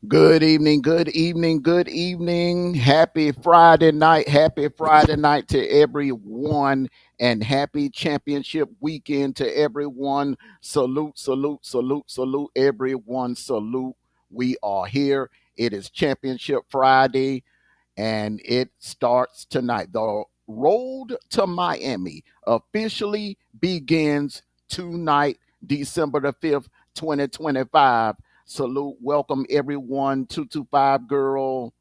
Good evening, good evening, good evening. Happy Friday night. Happy Friday night to everyone and happy championship weekend to everyone. Salute, salute, salute, salute, everyone. Salute. We are here. It is Championship Friday and it starts tonight. The road to Miami officially begins tonight, December the 5th, 2025. Salute, welcome everyone. 225 Girl,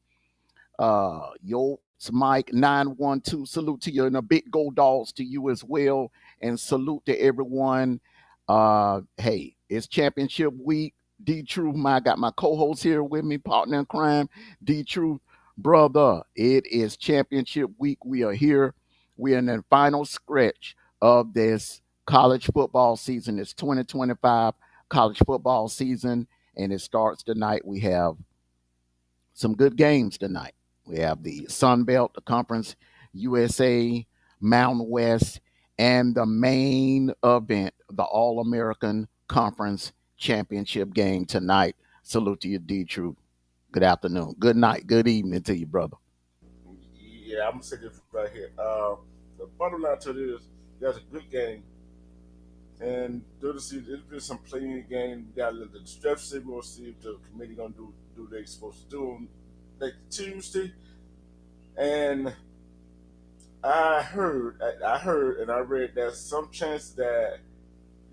yo, it's Mike 912. Salute to you and the big gold dogs to you as well. And salute to everyone. Hey, it's championship week. D Truth, I got my co-host here with me, partner in crime. D Truth, brother. It is championship week. We are here. We are in the final stretch of this college football season. It's 2025 college football season, and it starts tonight. We have some good games tonight. We have the Sun Belt, the Conference USA, Mountain West, and the main event, the All American Conference Championship game tonight. Salute to you, D True. Good afternoon. Good night. Good evening to you, brother. Yeah, I'm gonna say this right here. The bottom line to this, there's a good game, and due to see there's been some playing game. We got a little discrepancy. We'll see if the committee gonna do what they supposed to do on next Tuesday. And I heard, and I read that some chance that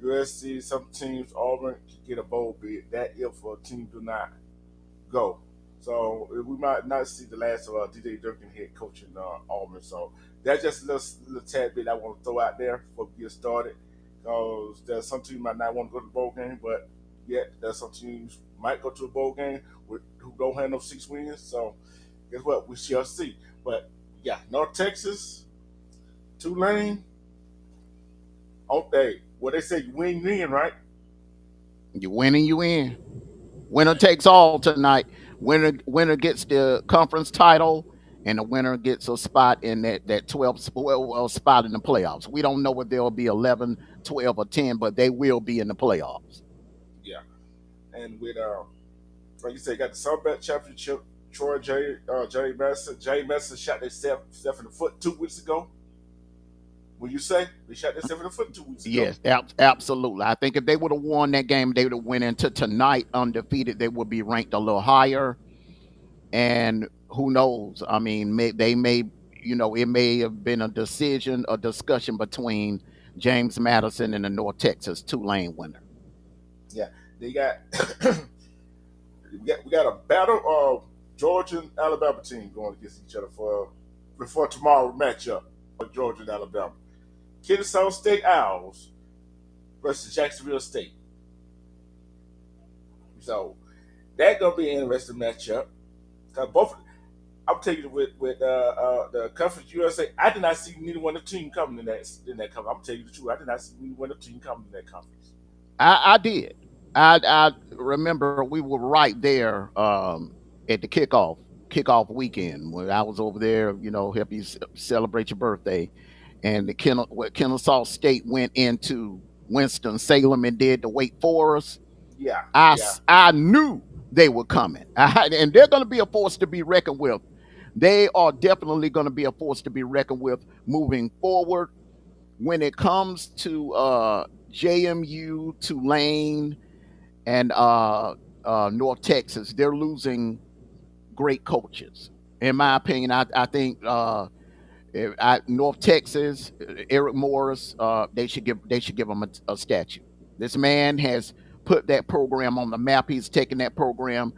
USC, some teams, Auburn could get a bowl bid. That if a team do not go. So we might not see the last of DJ Durkin head coaching Auburn. So that's just a little tad bit I want to throw out there before we get started. Because there's some teams might not want to go to the bowl game, but yet there's some teams might go to a bowl game who don't have no 6 wins. So guess what? We shall see. But yeah, North Texas, Tulane, on day. What they say, you win, right? You win and you win. Winner takes all tonight. Winner gets the conference title, and the winner gets a spot in that 12 spot in the playoffs. We don't know if there'll be 11, 12, or 10, but they will be in the playoffs. Yeah. And with like you said, got the Sunbelt Championship. Troy Jay Messer shot themselves in the foot 2 weeks ago. Will you say they shot themselves in the foot 2 weeks ago? Yes, absolutely. I think if they would have won that game, they would have went into tonight undefeated. They would be ranked a little higher. And who knows? I mean, they may, it may have been a discussion between James Madison and the North Texas Tulane winner. Yeah, they got we got a battle of Georgia and Alabama team going against each other for before tomorrow matchup. Georgia and Alabama. Kennesaw State Owls versus Jacksonville State. So that's gonna be an interesting matchup. Both, I'm taking it with the Conference USA. I did not see neither one of the team coming in that conference. I'm telling you the truth. I did not see neither one of the team coming in that conference. I did. I remember we were right there at the kickoff weekend when I was over there. Help you celebrate your birthday, and Kennesaw State went into Winston Salem and did the Wake Forest. Yeah, I yeah, I knew they were coming, and they're going to be a force to be reckoned with. They are definitely going to be a force to be reckoned with moving forward. When it comes to JMU, Tulane, and North Texas, they're losing great coaches. In my yeah, opinion, I think North Texas, Eric Morris, they should give him a statue. This man has put that program on the map. He's taken that program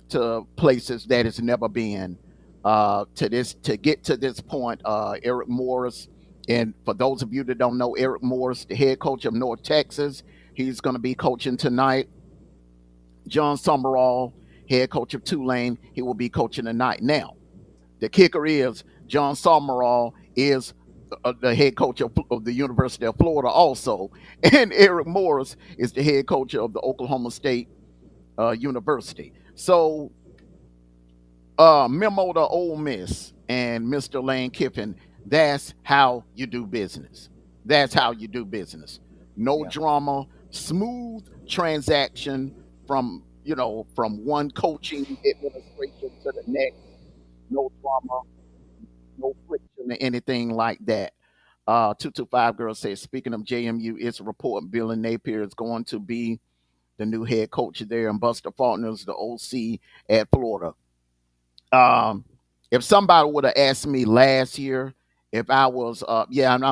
to places that it's never been. To get to this point, Eric Morris, and for those of you that don't know Eric Morris, the head coach of North Texas, he's going to be coaching tonight. John Summerall, head coach of Tulane, he will be coaching tonight. Now, the kicker is John Summerall is the head coach of the University of Florida also, and Eric Morris is the head coach of the Oklahoma State University. So, memo to Ole Miss and Mr. Lane Kiffin, that's how you do business. That's yeah, how you do business. No yeah, drama, smooth transaction from one coaching administration to the next. No drama, no friction or anything like that. 225 Girl says, speaking of JMU, it's a report Billy Napier is going to be the new head coach there, and Buster Faulkner is the OC at Florida. Um, if somebody would have asked me last year if I was, yeah, and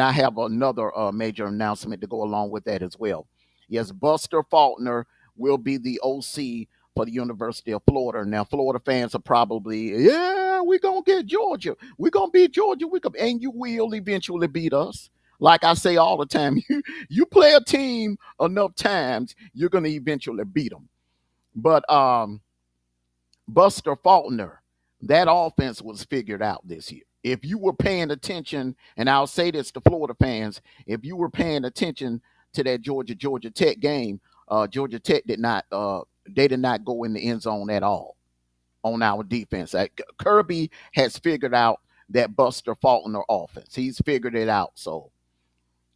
I have another major announcement to go along with that as well. Yes, Buster Faulkner will be the OC for the University of Florida. Now, Florida fans are probably, yeah, we're going to get Georgia. We're going to beat Georgia. And you will eventually beat us. Like I say all the time, you play a team enough times, you're going to eventually beat them. But Buster Faulkner, that offense was figured out this year. If you were paying attention, and I'll say this to Florida fans, if you were paying attention to that Georgia Tech game, Georgia Tech did not go in the end zone at all on our defense. Kirby has figured out that Buster Faulkner offense. He's figured it out. So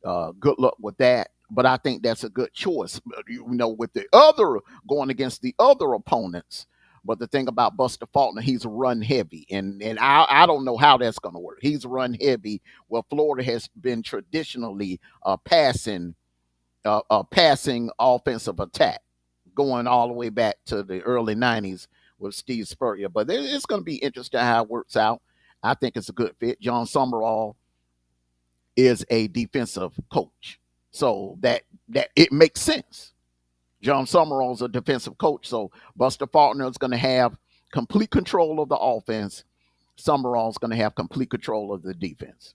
good luck with that. But I think that's a good choice, with the other going against the other opponents. But the thing about Buster Faulkner, he's run heavy, and I don't know how that's going to work. He's run heavy. Well, Florida has been traditionally passing offensive attack, going all the way back to the early '90s with Steve Spurrier. But it's going to be interesting how it works out. I think it's a good fit. John Summerall is a defensive coach. So that it makes sense. John Summerall is a defensive coach, so Buster Faulkner is going to have complete control of the offense. Summerall is going to have complete control of the defense.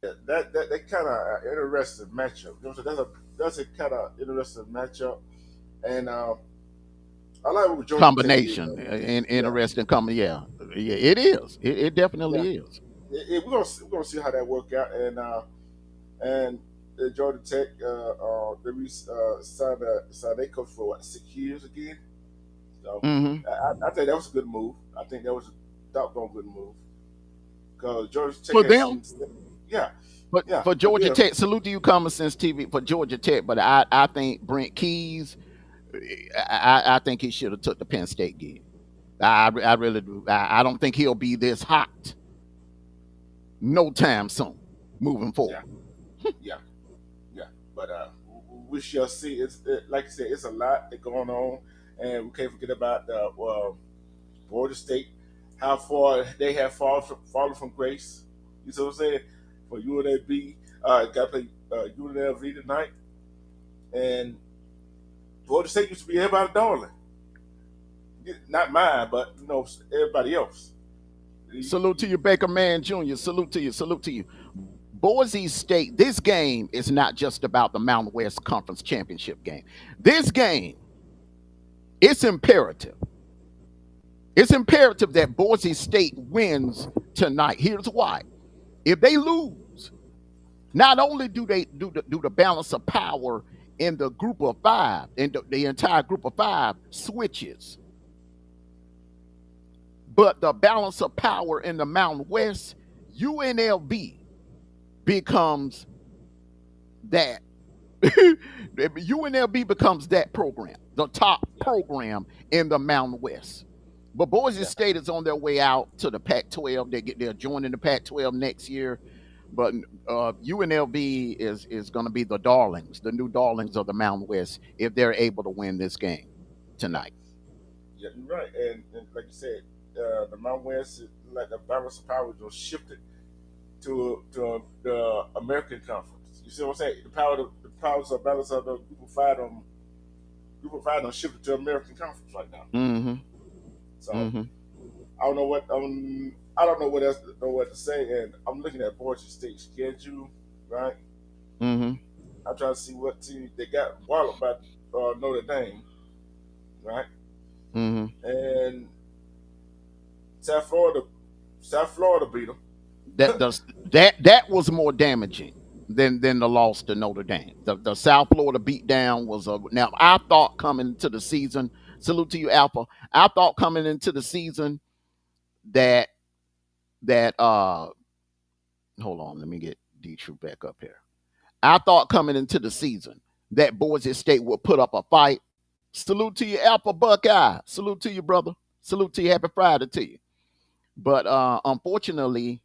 yeah. That kind of interesting matchup. That's a kind of interesting matchup, and I like what Georgia Tech did Combination, though. Yeah, interesting. Yeah, it is. It yeah. definitely is. We're gonna see how that work out, and Georgia Tech signed their coach for what 6 years again. So Hmm. I think that was a good move. I think that was a doggone good move because Georgia Tech For has them, seen, yeah, but yeah, for for Georgia them, Tech, salute to you, Common Sense TV for Georgia Tech. But I think Brent Keys, I think he should have took the Penn State gig. I really do. I don't think he'll be this hot no time soon moving yeah, forward. yeah, yeah. But we shall see. Like I said, it's a lot that going on, and we can't forget about the Florida State, how far they have fallen from grace. You see what I'm saying? For UNLV, got to play UNLV tonight, and Florida State used to be everybody's darling. Not mine, but everybody else. Salute to you, Baker Man Jr. Salute to you. Salute to you. Boise State, this game is not just about the Mountain West Conference Championship game. This game, it's imperative. It's imperative that Boise State wins tonight. Here's why. If they lose, not only do they do the balance of power in the group of five, and the entire group of five switches, but the balance of power in the Mountain West, UNLV becomes that. UNLV becomes that program, the top Yeah, program in the Mountain West. But Boise yeah, State is on their way out to the Pac-12. They're joining the Pac-12 next year. But UNLV is going to be the darlings, the new darlings of the Mountain West, if they're able to win this game tonight. yeah. You're right, and like you said, the Mountain West, like the balance of power, just shifted to the American Conference. You see what I'm saying? The powers of balance of the group of five, shifted to American Conference right now. Mm-hmm. So Mm-hmm. I don't know what else know what to say, and I'm looking at Boise State schedule, right? Mm-hmm. I'm trying to see what team they got walloped by Notre Dame, right? Mm-hmm. And South Florida, South Florida beat them. That does that was more damaging than the loss to Notre Dame. The South Florida beatdown was a now I thought coming into the season, salute to you, Alpha. I thought coming into the season that that hold on, let me get D True back up here. I thought coming into the season that Boise State would put up a fight. Salute to you, Alpha Buckeye. Salute to you, brother. Salute to you. Happy Friday to you. But unfortunately,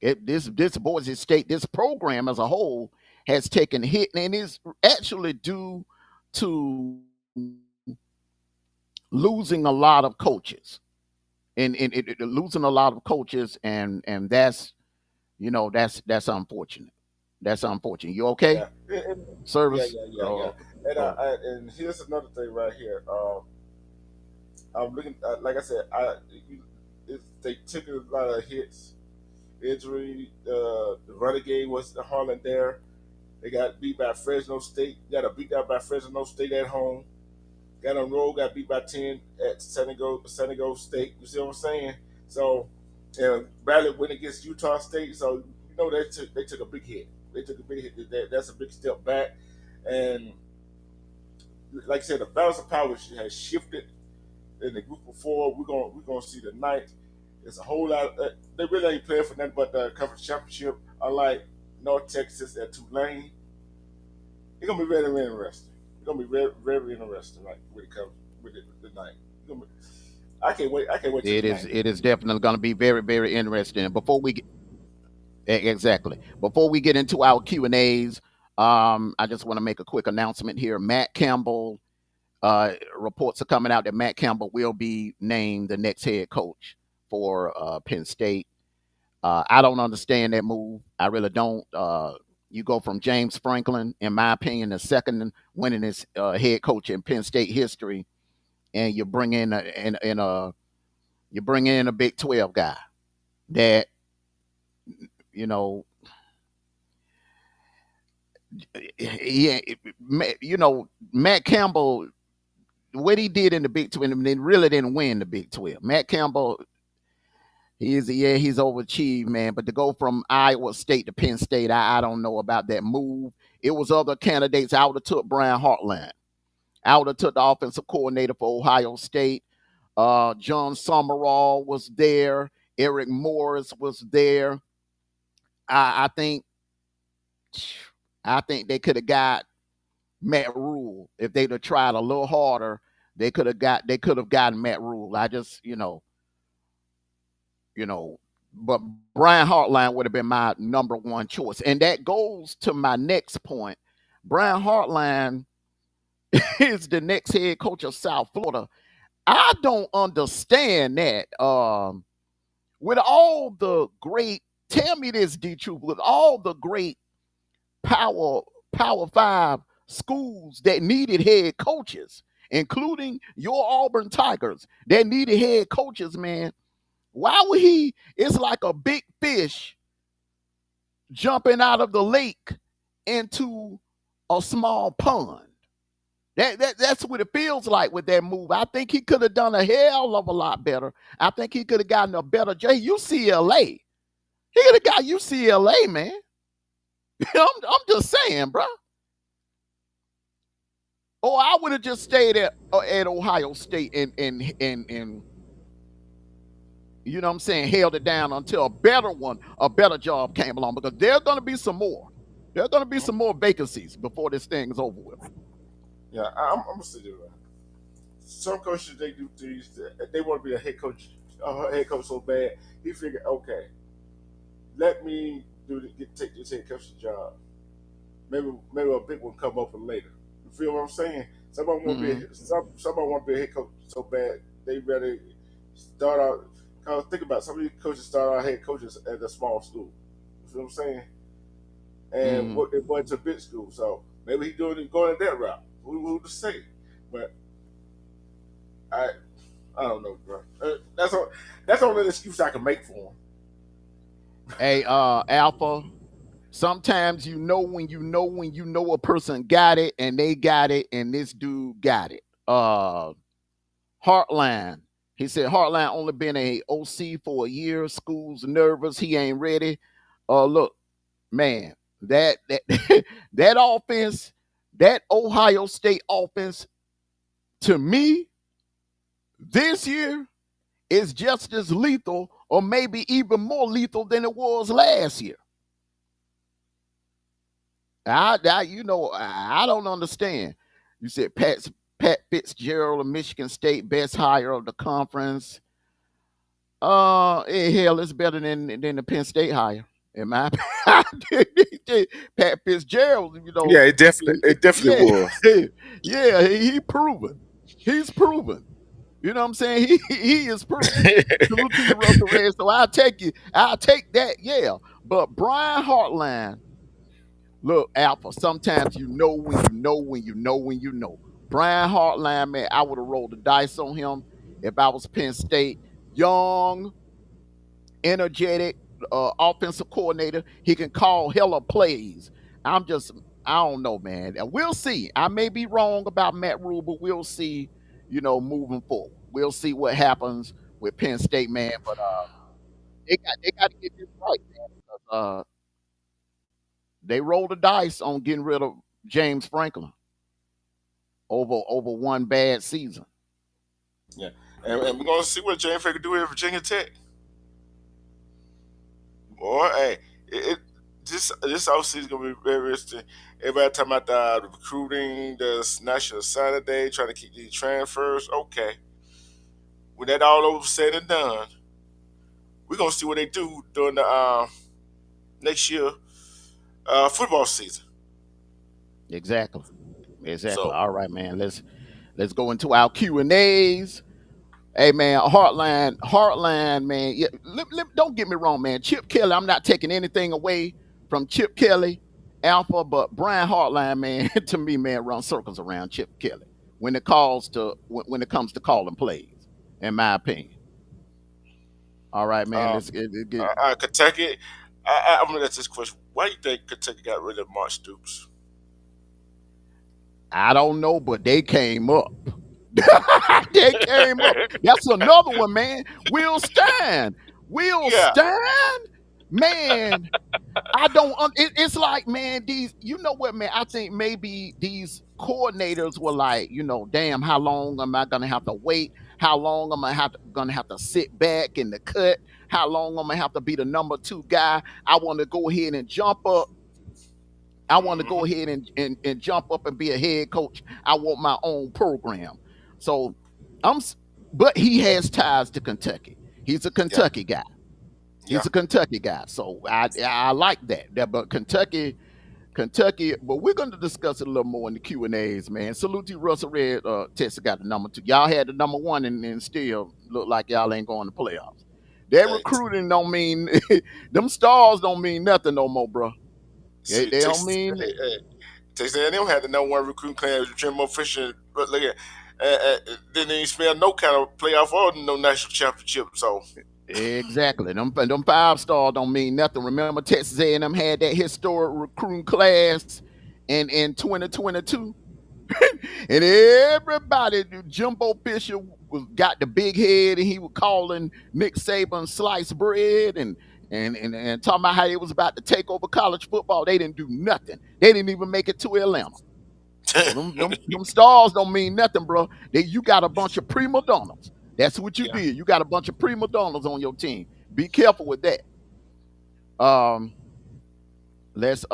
this Boise State, this program as a whole, has taken a hit, and is actually due to losing a lot of coaches, and losing a lot of coaches, and that's that's unfortunate. That's unfortunate. You okay? Yeah, yeah, Service? yeah, yeah, yeah. Oh, And oh, and here's another thing right here. I'm looking, like I said, they took a lot of hits, injury. The renegade was the Harlan there. They got beat by Fresno State. Got a beat out by Fresno State at home. Got on road. Got beat by 10 at Senegal State. You see what I'm saying? So, Bradley went against Utah State. So they took a big hit. They took a big hit. That's a big step back. And like I said, the balance of power has shifted in the group of four. We're gonna see tonight. It's a whole lot. They really ain't playing for nothing but the conference championship. Unlike North Texas at Tulane, it's gonna be very, very interesting. It's gonna be very, very interesting. Like when it comes with it tonight. I can't wait. I can't wait till it is. tonight. It is definitely going to be very, very interesting. And before we get, exactly before we get into our Q&As, I just want to make a quick announcement here. Matt Campbell, reports are coming out that Matt Campbell will be named the next head coach for Penn State. I don't understand that move. I really don't. You go from James Franklin, in my opinion, the second winningest head coach in Penn State history, and you bring in a Big 12 guy that you know yeah, Matt Campbell, what he did in the Big 12, and then really didn't win the Big 12. Matt Campbell, he's overachieved, man. But to go from Iowa State to Penn State, I don't know about that move. It was other candidates. I would have took Brian Hartline. I would have took the offensive coordinator for Ohio State. John Summerall was there. Eric Morris was there. I, I think I think they could have got Matt Rule if they'd have tried a little harder. They could have gotten Matt Rule. I just you know, but Brian Hartline would have been my number one choice. And that goes to my next point. Brian Hartline is the next head coach of South Florida. I don't understand that. With all the great, tell me this, D Truth, with all the great power Power Five schools that needed head coaches, including your Auburn Tigers that needed head coaches, man. Why would he? It's like a big fish jumping out of the lake into a small pond. That's what it feels like with that move. I think he could have done a hell of a lot better. I think he could have gotten a better UCLA. He could have got UCLA, man. I'm just saying, bro. Or I would have just stayed at Ohio State and you know what I'm saying, held it down until a better one, a better job came along because there's gonna be some more. There's gonna be some more vacancies before this thing is over with. Yeah, I'm gonna say that. Some coaches they do things. They want to be a head coach so bad. He figured, okay, let me take this head coaching job. Maybe a big one come up later. You feel what I'm saying? Mm-hmm. Somebody want to be a head coach so bad they rather start out. Cause think about it, some of these coaches start out head coaches at a small school. You feel what I'm saying? And Mm-hmm. what they went to big school. So maybe he going that route. Who to say? But I I don't know, bro. That's the only excuse I can make for him. Hey, Alpha. Sometimes you know a person got it and they got it and this dude got it. Heartline. He said Heartline only been a OC for a year. School's nervous. He ain't ready. Look, man, that that offense, that Ohio State offense, to me, this year is just as lethal, or maybe even more lethal than it was last year. I don't understand. You said Pat Fitzgerald of Michigan State, best hire of the conference. Hell, it's better than the Penn State hire. In my opinion. Pat Fitzgerald, Yeah, it definitely yeah, was. yeah, he proven. He's proven. You know what I'm saying? He is proven. Salute to you, Russell Red. So I'll take that, yeah. But Brian Hartline, look, Alpha, sometimes you know. Brian Hartline, man, I would have rolled the dice on him if I was Penn State. Young, energetic, offensive coordinator. He can call hella plays. I'm just, I don't know, man. And we'll see. I may be wrong about Matt Rule, but we'll see, moving forward. We'll see what happens with Penn State, man. But they got to get this right, man. They rolled the dice on getting rid of James Franklin over one bad season. Yeah, and we're gonna see what Jane Fair can do at Virginia Tech. Boy, hey, this offseason gonna be very interesting. Everybody talking about the recruiting, the National Signing Day, trying to keep these transfers. Okay, when that all over said and done, we're gonna see what they do during the next year football season. Exactly. Exactly. So All right, man. Let's go into our Q&As. Hey man, Heartland, man. Yeah, don't get me wrong, man. Chip Kelly, I'm not taking anything away from Chip Kelly, Alpha, but Brian Heartline, man, to me, man, runs circles around Chip Kelly when it comes to calling plays, in my opinion. All right, man. uh, Let's get. Kentucky, I'm gonna ask this question: why do you think Kentucky got rid of Mark Stoops? I don't know, but they came up. They came up. That's another one, man. Will Stein. Will Yeah. Stein, man. I don't. It's like, man, these. You know what, man? I think maybe these coordinators were like, damn, how long am I gonna have to wait? How long am I gonna have to sit back in the cut? How long am I gonna have to be the number two guy? I want to go ahead and jump up. I want to go Hmm. ahead and jump up and be a head coach. I want my own program. So I'm, but he has ties to Kentucky. He's a Yeah. Kentucky guy. Yeah. He's a Kentucky guy. So I like that. But Kentucky. Kentucky, but we're going to discuss it a little more in the Q and A's, man. Salute to you, Russell Red. Texas got the number two. Y'all had the number one, and still look like y'all ain't going to playoffs. That Hey, recruiting don't mean them stars don't mean nothing no more, bro. They, see, they don't Texas, mean Texas A&M had the number one recruiting class with Jimbo Fisher. But look at, didn't even spell no kind of playoff or no national championship. So exactly. Them 5 star don't mean nothing. Remember, Texas A&M had that historic recruiting class in 2022. And everybody, Jimbo Fisher was got the big head, and he was calling Nick Saban sliced bread, and talking about how it was about to take over college football. They didn't do nothing. They didn't even make it to Atlanta. So them stars don't mean nothing, bro. You got a bunch of prima donnas. That's what you yeah, did. You got a bunch of prima donnas on your team. Be careful with that. Um, let's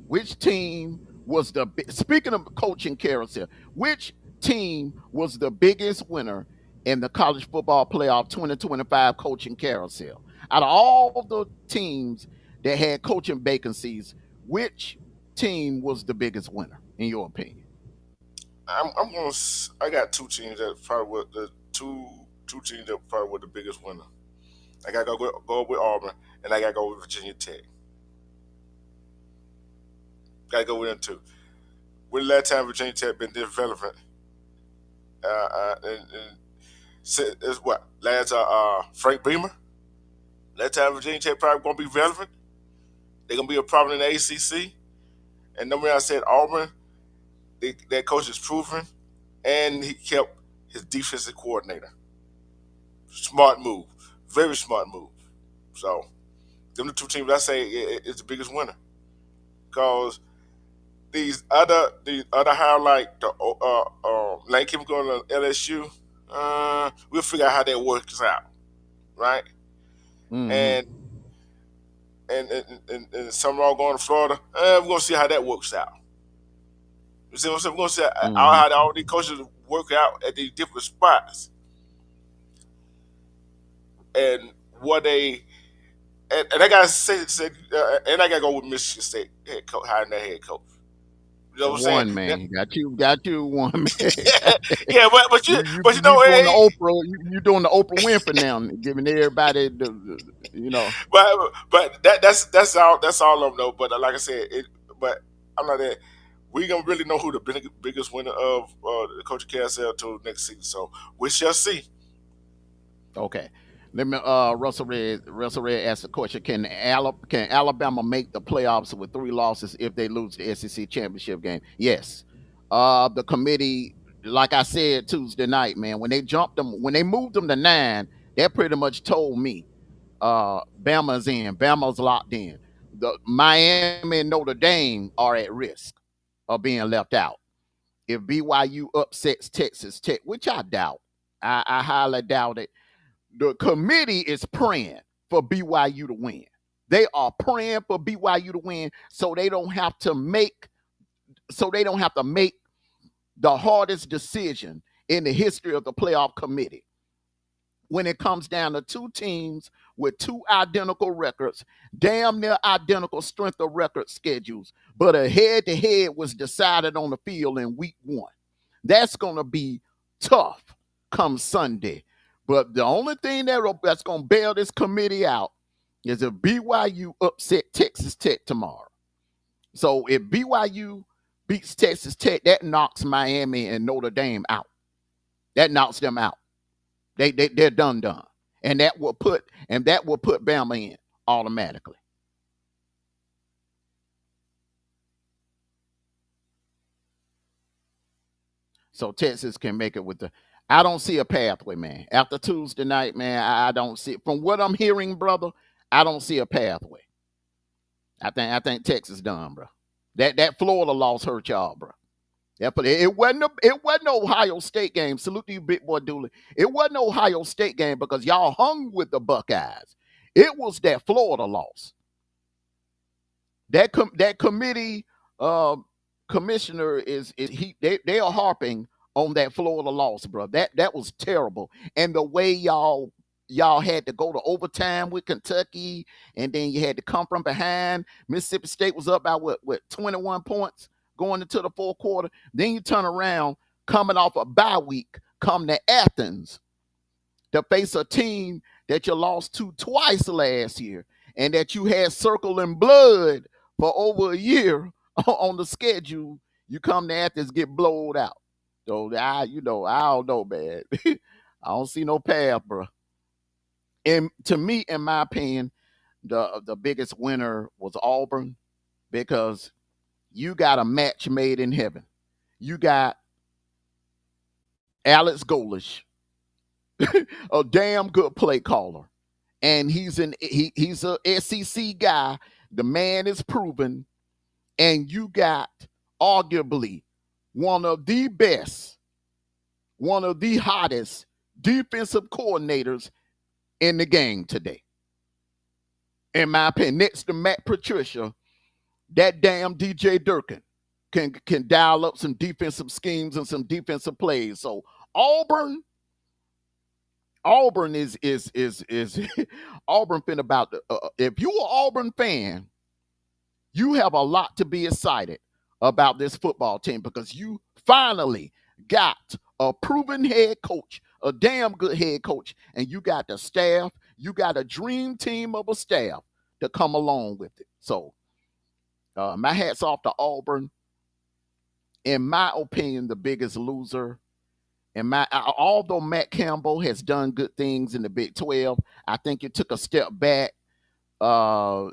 which team was speaking of coaching carousel, which team was the biggest winner in the college football playoff 2025 coaching carousel? Out of all the teams that had coaching vacancies, which team was the biggest winner in your opinion? I'm gonna. I got two teams that probably were the two teams that probably were the biggest winner. I gotta go with Auburn, and I gotta go with Virginia Tech. Gotta go with them too. When the last time Virginia Tech been this relevant? And is what last Frank Beamer. Last time Virginia Tech probably gonna be relevant. They're gonna be a problem in the ACC. And no matter I said Auburn, that coach is proven, and he kept his defensive coordinator. Smart move, very smart move. So them the two teams I say is the biggest winner because these other highlight the Lane Kiffin going to LSU. We'll figure out how that works out, right? Mm-hmm. And and some are all going to Florida. We're gonna see how that works out. You see what I'm saying? We're gonna see Mm-hmm. how all these coaches work out at these different spots and what they and I gotta say and I gotta go with Michigan State head coach, hiring their head coach. You know what I'm saying? One man, got you one man. Yeah, you you but you you know, doing the Oprah, you doing the Oprah Winfrey now, giving everybody you know. but that's all of them though. But like I said, but I'm not that. We gonna really know who the biggest winner of the coaching carousel to next season. So we shall see. Okay. Let me Russell Red asked the question, can Alabama make the playoffs with 3 losses if they lose the SEC championship game? Yes. The committee, like I said Tuesday night, man, when they moved them to 9, that pretty much told me Bama's in. Bama's locked in. The Miami and Notre Dame are at risk of being left out. If BYU upsets Texas Tech, which I doubt, I highly doubt it, the committee is praying for BYU to win. They are praying for BYU to win so they don't have to make the hardest decision in the history of the playoff committee. When it comes down to two teams with two identical records, damn near identical strength of record schedules, but a head to head was decided on the field in week 1. That's going to be tough come Sunday. But the only thing that's going to bail this committee out is if BYU upset Texas Tech tomorrow. So if BYU beats Texas Tech, that knocks Miami and Notre Dame out. That knocks them out. They're done. And that will put Bama in automatically. So Texas can make it with the. I don't see a pathway, man. After Tuesday night, man, I don't see. From what I'm hearing, brother, I don't see a pathway. I think Texas done, bro. That Florida loss hurt y'all, bro. It wasn't no Ohio State game. Salute to you, big boy Dooley. It wasn't no Ohio State game because y'all hung with the Buckeyes. It was that Florida loss. That committee uh, commissioner is they are harping on that Florida loss, bro. That was terrible. And the way y'all had to go to overtime with Kentucky, and then you had to come from behind. Mississippi State was up by what 21 points going into the fourth quarter. Then you turn around, coming off a bye week, come to Athens to face a team that you lost to twice last year, and that you had circling blood for over a year on the schedule. You come to Athens, get blowed out. So I don't know, man. I don't see no path, bro. And to me, in my opinion, the biggest winner was Auburn, because you got a match made in heaven. You got Alex Golish, a damn good play caller, and he's a SEC guy. The man is proven, and you got arguably one of the best, one of the hottest defensive coordinators in the game today. In my opinion, next to Matt Patricia, that damn DJ Durkin can dial up some defensive schemes and some defensive plays. So Auburn, Auburn is Auburn fin about the, if you're an Auburn fan, you have a lot to be excited about this football team, because you finally got a proven head coach, a damn good head coach, and you got the staff, you got a dream team of a staff to come along with it. So my hat's off to Auburn. In my opinion, the biggest loser. Although Matt Campbell has done good things in the Big 12, I think you took a step back. Uh,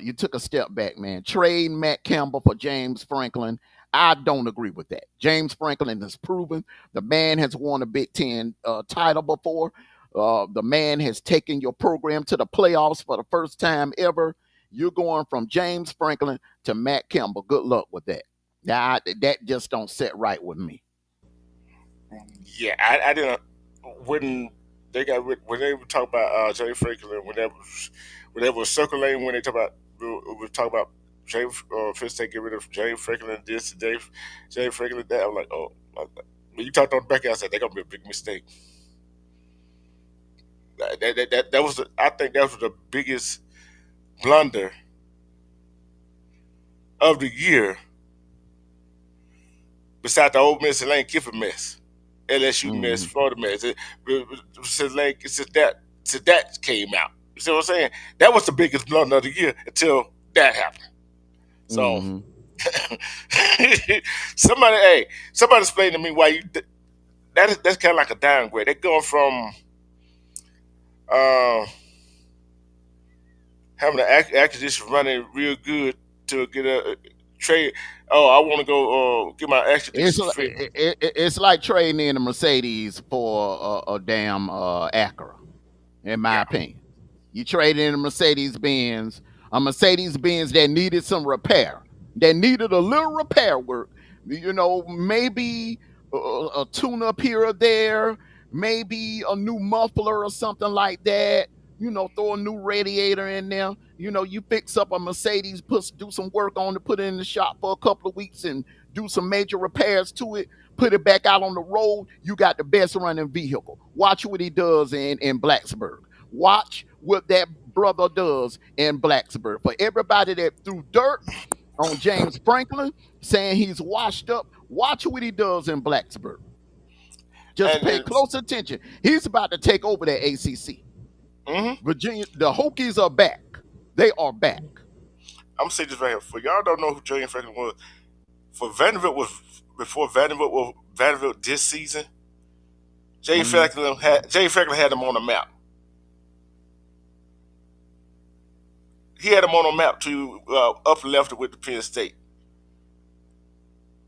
you took a step back, man. Trade Matt Campbell for James Franklin. I don't agree with that. James Franklin has proven the man has won a Big Ten title before. The man has taken your program to the playoffs for the first time ever. You're going from James Franklin to Matt Campbell. Good luck with that. That just don't set right with me. Yeah, I didn't when when they were talking about Jay Franklin, when they was circulating, when they talk about we talk about Jay first they get rid of Jay Franklin this, Jay Franklin that. I'm like, oh, when you talked on the back, I said they're gonna be a big mistake. That was I think that was the biggest blunder of the year, besides the old Miss Lane Kiffin mess, LSU mess, Mm-hmm. Florida mess. Since that came out. You see what I'm saying? That was the biggest blunder of the year until that happened. So Mm-hmm. somebody explain to me why that's kind of like a downgrade. They're going from uh, having the acquisition running real good to get a trade. Oh, I want to go get my It's acquisition fit. it's like trading in a Mercedes for a damn Acura, in my Yeah, opinion. You traded in a Mercedes Benz that needed some repair, that needed a little repair work. Maybe a tune up here or there, maybe a new muffler or something like that. Throw a new radiator in there. You fix up a Mercedes, do some work on it, put it in the shop for a couple of weeks, and do some major repairs to it. Put it back out on the road. You got the best running vehicle. Watch what he does in Blacksburg. Watch what that brother does in Blacksburg. For everybody that threw dirt on James Franklin, saying he's washed up, watch what he does in Blacksburg. Just and pay close attention. He's about to take over that ACC. mm-hmm. Virginia, the Hokies are back. They are back. I'm gonna say this right here. For y'all don't know who Julian Franklin was. For Vanderbilt was before Vanderbilt this season. Mm-hmm. Jay Franklin had them on the map. He had them on the map to up left with the Penn State.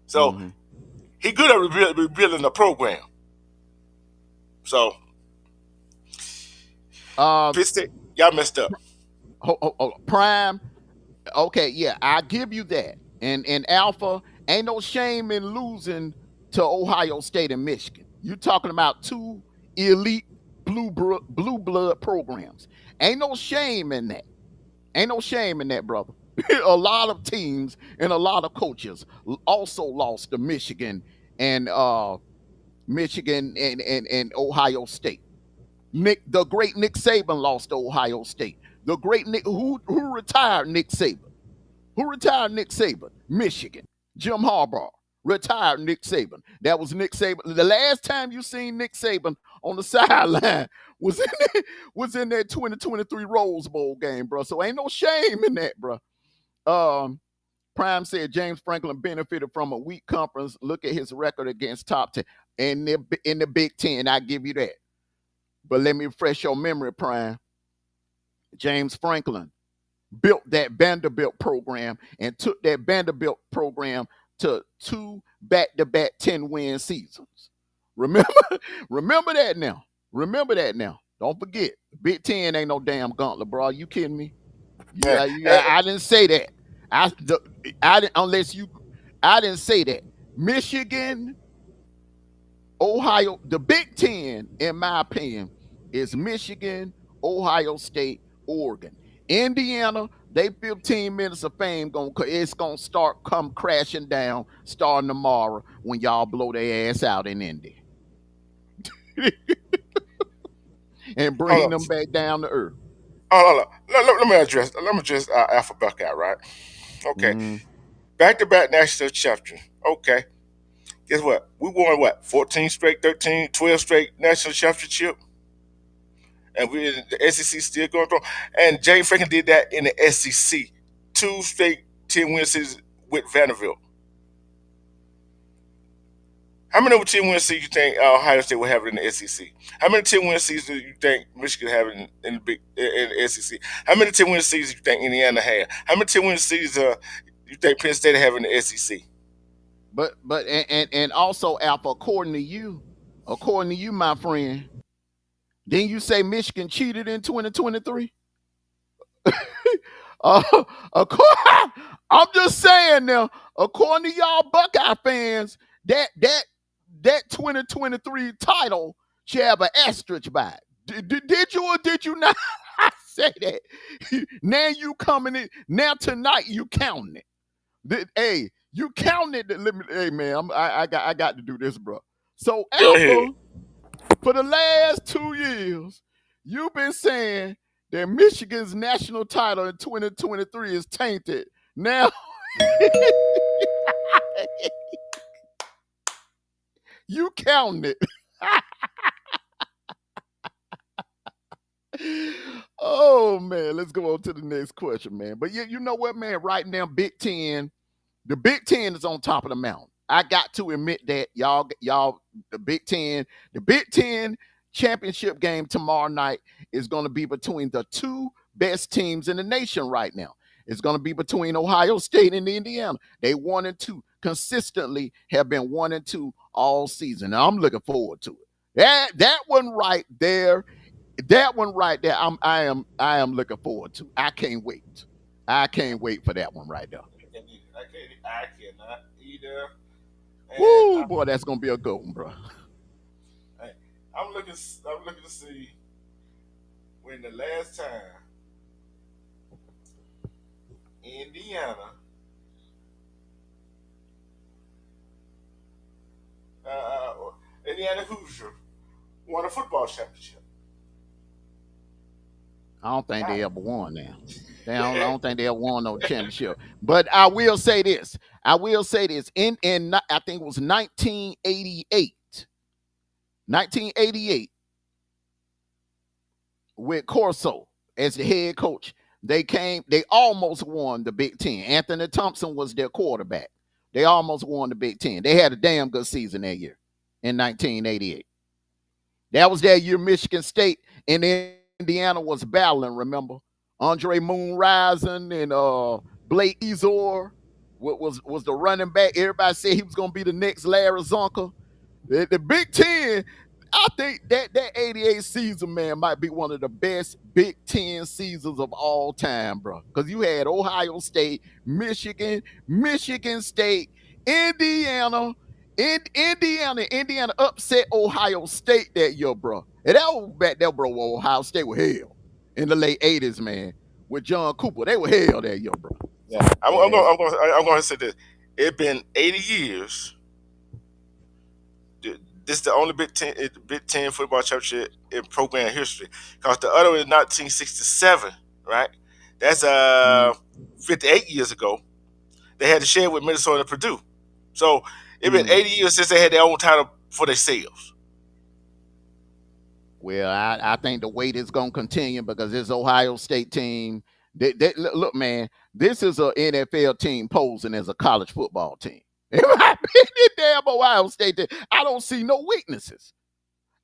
So Mm-hmm. he good at rebuilding the program. So Uh, Penn State, y'all messed up. Prime. Okay, yeah, I give you that. And Alpha, ain't no shame in losing to Ohio State and Michigan. You talking about two elite blue blood programs. Ain't no shame in that. Ain't no shame in that, brother. A lot of teams and a lot of coaches also lost to Michigan and Ohio State. The great Nick Saban lost to Ohio State. The great Nick who retired Nick Saban. Who retired Nick Saban? Michigan. Jim Harbaugh retired Nick Saban. That was Nick Saban. The last time you seen Nick Saban on the sideline was in that 2023 Rose Bowl game, bro. So ain't no shame in that, bro. Um, Prime said James Franklin benefited from a weak conference. Look at his record against top 10 in the Big Ten. I give you that. But let me refresh your memory, Prime. James Franklin built that Vanderbilt program and took that Vanderbilt program to two back-to-back 10-win seasons. Remember, remember that now. Remember that now. Don't forget, Big Ten ain't no damn gauntlet, bro. You kidding me? Yeah. I didn't say that. I, the, I didn't unless you. I didn't say that. Michigan, Ohio, the Big Ten, in my opinion, is Michigan, Ohio State, Oregon. Indiana, they 15 minutes of fame it's gonna start come crashing down starting tomorrow when y'all blow their ass out in Indy and bring Hold on. them back down to earth. Hold on. Let me address Alpha Buckout, right? Okay. Mm. Back to back national champion. Okay. Guess what? We won what? 14 straight, 13, 12 straight national championship. And we the SEC still going through. And Jay Franklin did that in the SEC. Two straight 10-win seasons with Vanderbilt. How many 10-win seasons you think Ohio State will have in the SEC? How many 10-win seasons do you think Michigan have in the SEC? How many 10-win seasons you think Indiana have? How many 10-win seasons you think Penn State have in the SEC? But and also Alpha, according to you, my friend, didn't you say Michigan cheated in 2023? Uh, I'm just saying now, according to y'all Buckeye fans, that 2023 title should have an asterisk by it. Did you or did you not say that? Now you coming in now tonight you counting it. Hey, you counted it. Hey man, I got to do this, bro. So Go ahead. Alpha, for the last 2 years, you've been saying that Michigan's national title in 2023 is tainted. Now you counting it. Oh man, let's go on to the next question, man. But yeah, you know what, man? Right now, the Big Ten is on top of the mountain. I got to admit that the Big Ten championship game tomorrow night is going to be between the two best teams in the nation right now. It's going to be between Ohio State and Indiana. They 1-2 consistently have been 1-2 all season. Now, I'm looking forward to it. That one right there, I am looking forward to. I can't wait. I can't wait for that one right there. I cannot either. And Woo, boy, that's gonna be a good one, bro. I, I'm looking. I'm looking to see when the last time Indiana, uh, Indiana Hoosier won a football championship. I don't think they Ah. ever won now. I don't think they ever won no championship. But I will say this. I will say this. In I think it was 1988. 1988 with Corso as the head coach. They almost won the Big Ten. Anthony Thompson was their quarterback. They almost won the Big Ten. They had a damn good season that year in 1988. That was that year Michigan State and Indiana was battling, remember? Andre Moon Rising and Blake Ezor was the running back. Everybody said he was gonna be the next Larry Zonka. The Big Ten, I think that 88 season, man, might be one of the best Big Ten seasons of all time, bro. Because you had Ohio State, Michigan State, Indiana, Indiana upset Ohio State that year, bro. And that was back there, bro. Ohio State was hell in the late 80s, man. With John Cooper, they were hell that year, bro. Yeah, Yeah. I'm going to say this. It's been 80 years this is the only Big Ten football championship in program history. Because the other one is 1967, right? That's Mm, 58 years ago. They had to share with Minnesota and Purdue. So it's been mm. 80 years since they had their own title for themselves. Well, I think the wait is going to continue because this Ohio State team, look, man, this is an NFL team posing as a college football team. In my opinion, damn Ohio State, I don't see no weaknesses.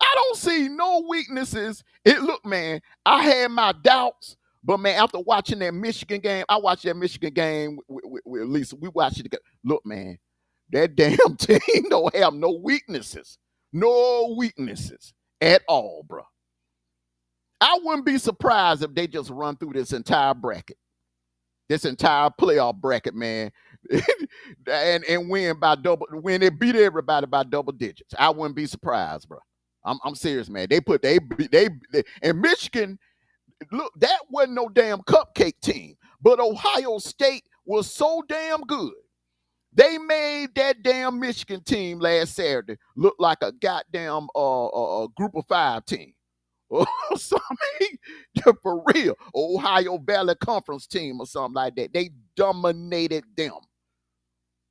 I don't see no weaknesses. Look, man, I had my doubts, but man, after watching that Michigan game, I watched that Michigan game with Lisa. We watched it together. Look, man, that damn team don't have no weaknesses. No weaknesses at all, bro. I wouldn't be surprised if they just run through this entire bracket, this entire playoff bracket, man, and win by double, when they beat everybody by double digits. I wouldn't be surprised, bro. I'm serious, man. They and Michigan. Look, that wasn't no damn cupcake team, but Ohio State was so damn good. They made that damn Michigan team last Saturday look like a goddamn group of five team. Or something for real. Ohio Valley Conference team or something like that. They dominated them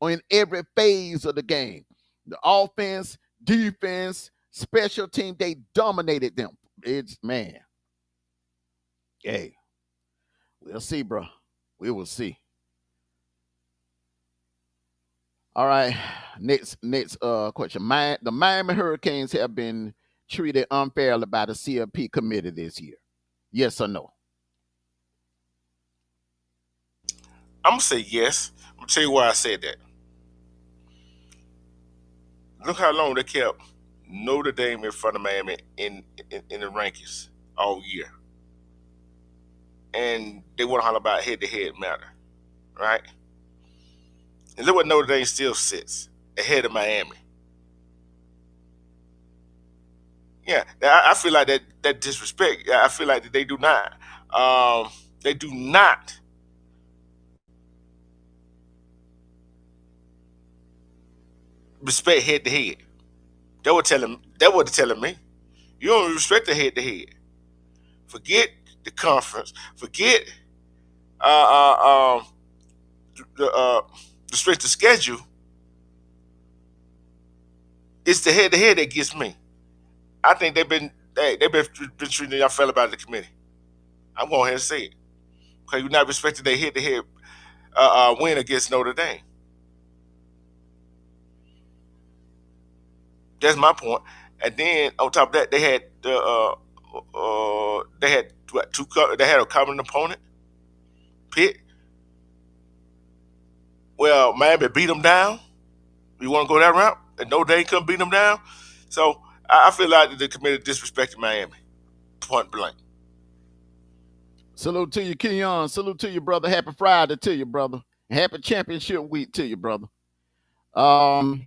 in every phase of the game. The offense, defense, special team, they dominated them. It's man. Hey, we'll see, bro. We will see. All right. Next question. The Miami Hurricanes have been treated unfairly by the CFP committee this year. Yes or no? I'm gonna say yes. I'm gonna tell you why I said that. Look how long they kept Notre Dame in front of Miami in the rankings all year, and they want to holler about head-to-head matter, right? And look what Notre Dame still sits ahead of Miami. Yeah, I feel like that disrespect. I feel like that um, they do not respect head to head. That was telling me you don't respect the head to head. Forget the conference. Forget uh, uh, um, the strength of schedule. It's the head to head that gets me. I think they've been treating y'all fella about the committee. I'm going ahead and say it because you're not respecting their head to head win against Notre Dame. That's my point. And then on top of that, they had what, they had a common opponent, Pitt. Well, Miami beat them down. You want to go that route, and Notre Dame couldn't beat them down. So I feel like the committee disrespected Miami, point blank. Salute to you, Keon. Salute to you, brother. Happy Friday to you, brother. Happy championship week to you, brother. Um,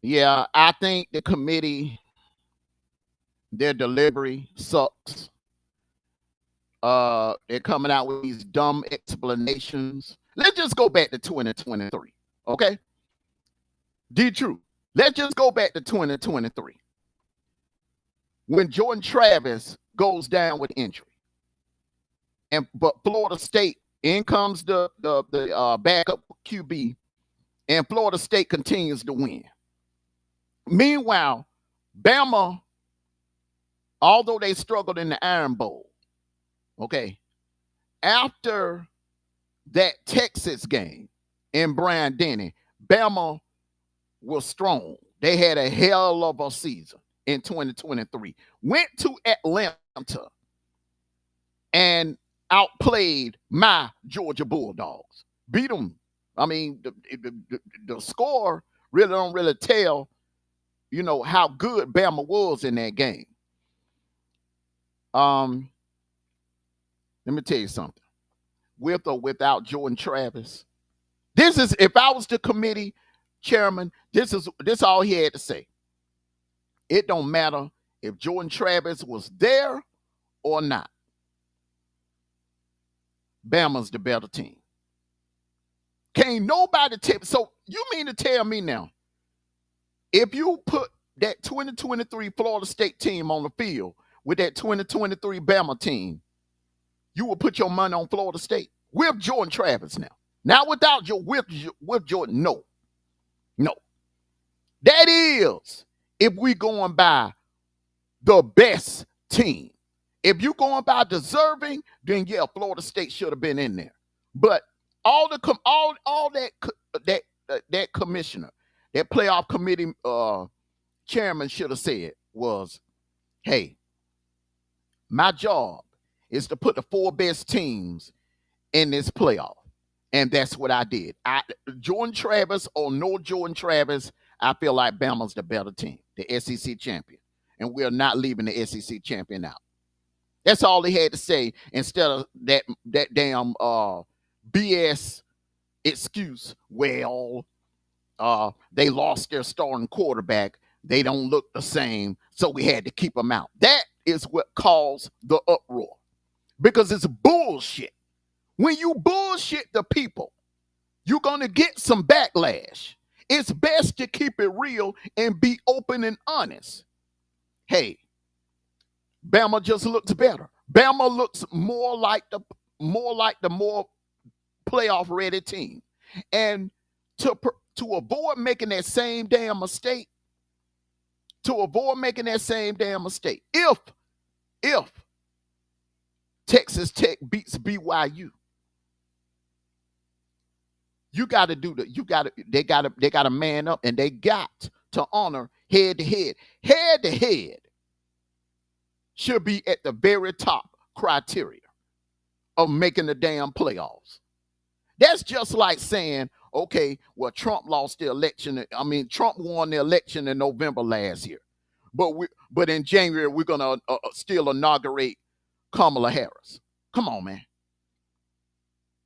yeah, I think the committee, their delivery sucks. They're coming out with these dumb explanations. Let's just go back to 2023. Okay? D True. Let's just go back to 2023. When Jordan Travis goes down with injury. But Florida State, in comes the backup QB, and Florida State continues to win. Meanwhile, Bama, although they struggled in the Iron Bowl, okay, after that Texas game in Brian Denny, Bama was strong. They had a hell of a season in 2023. Went to Atlanta and outplayed my Georgia Bulldogs. Beat them. I mean, the score really don't really tell, how good Bama was in that game. Um, Let me tell you something. With or without Jordan Travis, this is if I was the committee chairman, this all he had to say. It don't matter if Jordan Travis was there or not. Bama's the better team. Can't nobody tell. So you mean to tell me now If you put that 2023 Florida State team on the field with that 2023 Bama team, you will put your money on Florida State with Jordan Travis now. Not without your with Jordan. No, no. That is if we going by the best team. If you going by deserving, then yeah, Florida State should have been in there. But all that commissioner, that playoff committee chairman should have said was, "Hey, my job is to put the four best teams in this playoff," and that's what I did. Jordan Travis or no Jordan Travis, I feel like Bama's the better team, the SEC champion, and we're not leaving the SEC champion out. That's all he had to say instead of that damn BS excuse. Well, they lost their starting quarterback. They don't look the same, so we had to keep them out. That is what caused the uproar because it's bullshit. When you bullshit the people, you're going to get some backlash. It's best to keep it real and be open and honest. Hey, Bama just looks better. Bama looks more playoff ready team. And to avoid making that same damn mistake, if Texas Tech beats BYU, you got to do they got to man up, and they got to honor head to head. Head to head should be at the very top criteria of making the damn playoffs. That's just like saying, okay, well, Trump lost the election. I mean, Trump won the election in November last year, but in January we're gonna still inaugurate Kamala Harris. Come on, man.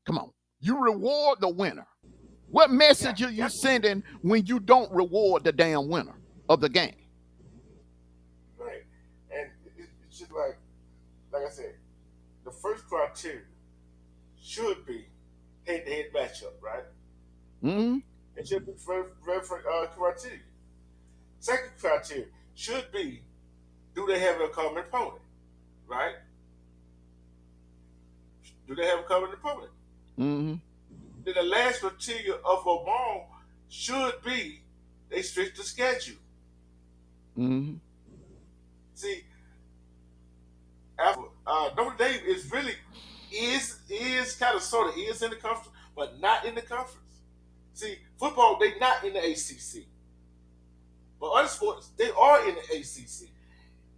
Come on. You reward the winner. What Yeah, message are you yeah, sending when you don't reward the damn winner of the game? right. And it's just like I said, the first criteria should be head-to-head matchup, right? Mm-hmm. It should be first criteria. Second criteria should be, do they have a common opponent, right? Do they have a common opponent? Mm-hmm. Then the last criteria of a ball should be they stretch the schedule. Mm-hmm. See, Notre Dame is really is kind of sort of is in the conference, but not in the conference. See, football they not in the ACC, but other sports they are in the ACC.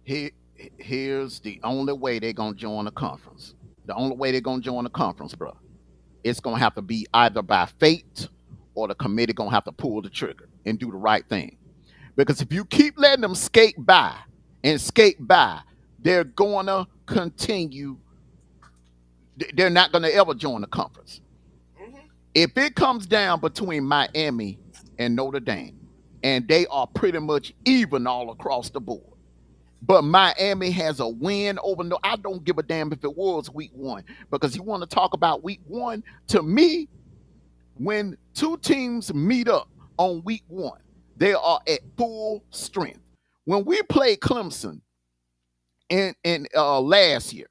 Here, here's the only way they're gonna join the conference. The only way they're gonna join the conference, bro. It's gonna have to be either by fate or the committee gonna have to pull the trigger and do the right thing. Because if you keep letting them skate by, they're gonna continue. They're not gonna ever join the conference. Mm-hmm. If it comes down between Miami and Notre Dame, and they are pretty much even all across the board. But Miami has a win over no. I don't give a damn if it was week one. Because you want to talk about week one, to me, when two teams meet up on week one, they are at full strength. When we played Clemson in last year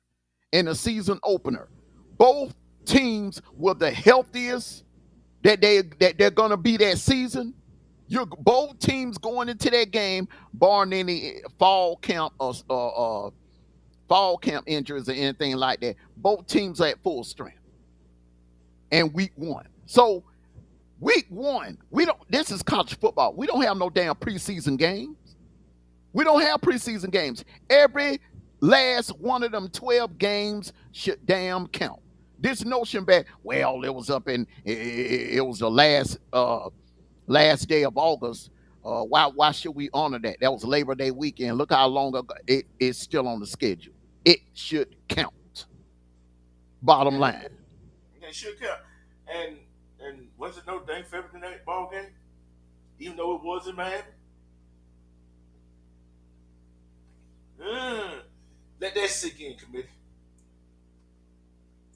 in the season opener, both teams were the healthiest that they're gonna be that season. You're both teams going into that game, barring any fall camp injuries or anything like that. Both teams are at full strength. And week one, so week one, we don't. This is college football. We don't have no damn preseason games. We don't have preseason games. Every last one of them 12 games should damn count. This notion that, well, it was up in it was the last day of August. Why should we honor that? That was Labor Day weekend. Look how long ago it is still on the schedule. It should count. Bottom And line. they should count. And and was it Notre Dame favorite in that ball game? Even though it was in Miami. Mm. Let that sink in, committee.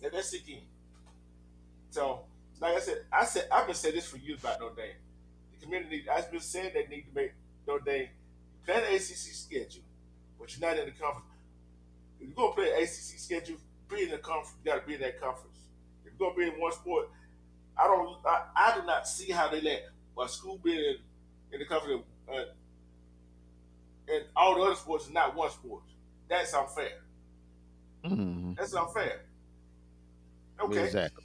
Let that sink in. So, like I said I've been saying this for years about Notre Dame. The community, I've been saying they need to make. Notre Dame. Play the ACC schedule, but you're not in the conference. If you're gonna play an ACC schedule, be in the conference. You got to be in that conference. If you're gonna be in one sport, I do not see how they let a school be in the conference and all the other sports is not one sport. That's unfair. Hmm. That's unfair. Okay, Exactly.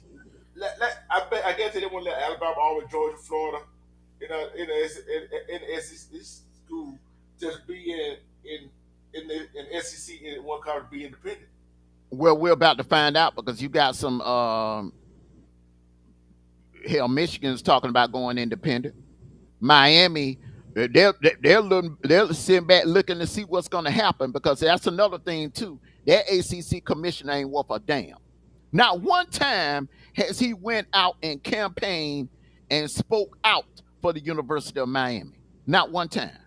I bet I guess they didn't want to let Alabama, Auburn, Georgia, Florida, in the SEC school just be in SEC in one conference be independent. Well, we're about to find out because you got some hell. Michigan's talking about going independent. Miami, they're sitting back looking to see what's going to happen because that's another thing too. That ACC commissioner ain't worth a damn. Not one time has he went out and campaigned and spoke out for the University of Miami. Not one time.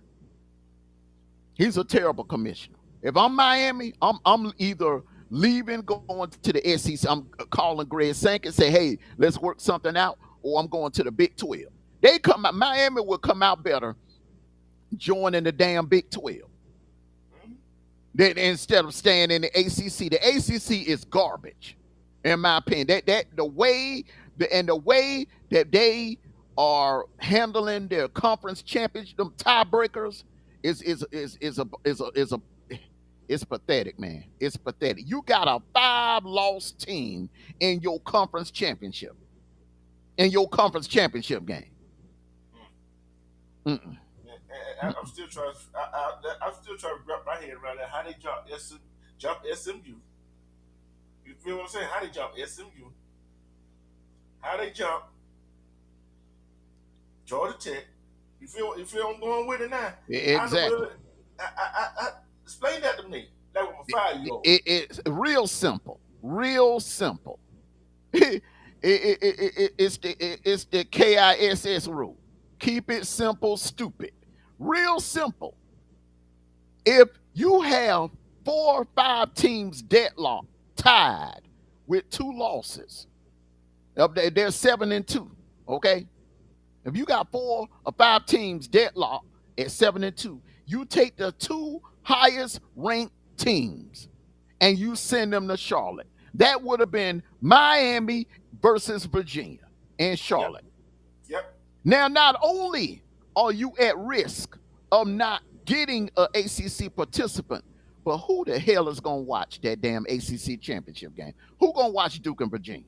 He's a terrible commissioner. If I'm Miami, I'm either leaving, going to the SEC. I'm calling Greg Sank and say, "Hey, let's work something out," or I'm going to the Big 12. They come out. Miami will come out better joining the damn Big 12 Mhm. then instead of staying in the ACC. The ACC is garbage, in my opinion. That the way that they are handling their conference championship, them tiebreakers, is a it's pathetic, man. It's pathetic. You got a 5-loss team in your conference championship, in your conference championship game. Mm-mm. I'm still trying. I'm still trying to wrap my head around that. How they jump SMU? You feel what I'm saying? How they jump SMU? How they jump Georgia Tech? You feel I'm going with it now? How in the Exactly. world? Explain that to me. Like with a 5 year old. It's real simple. Real simple. It's the KISS rule. Keep it simple, stupid. Real simple. If you have 4 or 5 teams deadlocked, tied with 2 losses, they're 7-2. Okay, if you got 4 or 5 teams deadlocked at 7-2, you take the 2 highest ranked teams and you send them to Charlotte. That would have been Miami versus Virginia and Yep. Charlotte. Yep. Now, not only are you at risk of not getting a ACC participant, but who the hell is going to watch that damn ACC championship game? Who going to watch Duke and Virginia?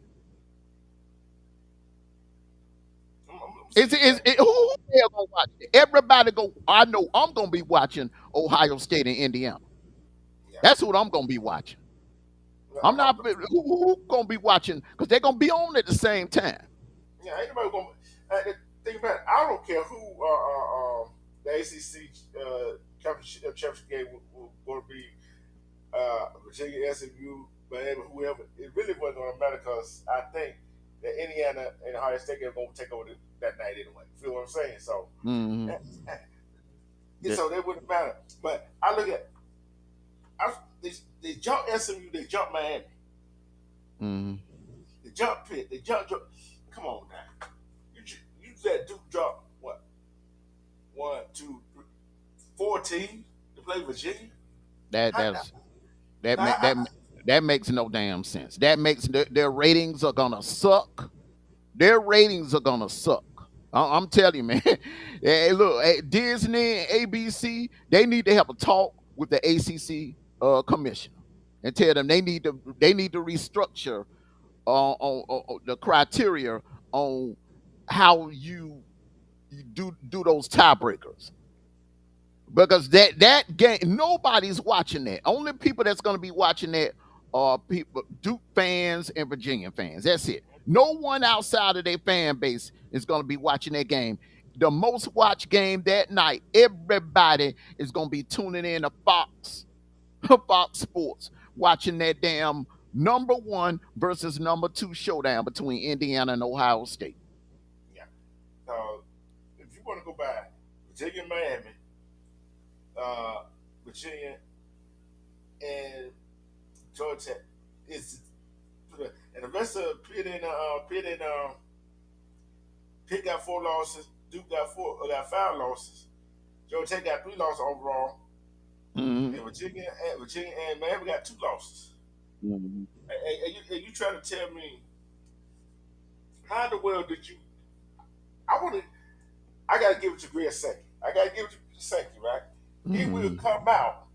I'm Is seeing that. who the hell going to watch it? Everybody go. I know I'm going to be watching Ohio State and Indiana. Yeah. That's what I'm going to be watching. I'm not who going to be watching because they're going to be on at the same time. Yeah, ain't nobody gonna. Think about it. I don't care who the ACC championship game will going to be. Virginia, SMU, Miami, whoever. It really wasn't going to matter because I think that Indiana and Ohio State are going to take over that night anyway. Feel what I'm saying? So, Mm-hmm. so that wouldn't matter. But I look at they jump SMU, they jump Miami, Mm-hmm. they jump Pitt, they jump. Come on now, you let Duke drop what 1, 2, 3, 4 teams to play Virginia. That How, that's that now, ma- that that makes no damn sense. That makes their ratings are gonna suck. Their ratings are gonna suck. I'm telling you, man. Hey, look, Disney, ABC, they need to have a talk with the ACC commissioner and tell them they need to restructure the criteria on how you do those tiebreakers because that game nobody's watching that. Only people that's going to be watching that are people Duke fans and Virginia fans. That's it. No one outside of their fan base is going to be watching that game. The most watched game that night, everybody is going to be tuning in to Fox, Fox Sports, watching that damn number 1 versus number 2 showdown between Indiana and Ohio State. yeah. If you want to go by Virginia, Miami, Virginia, and Georgia is and the rest of Pitt got 4 losses. Duke got 5 losses. Georgia Tech got 3 losses overall, Hmm. and Virginia and Miami got 2 losses. Hmm. And you trying to tell me how in the world did you? I want to. I gotta give it to Greg Sankey. I gotta give it to Sankey, right? He will Hmm. come out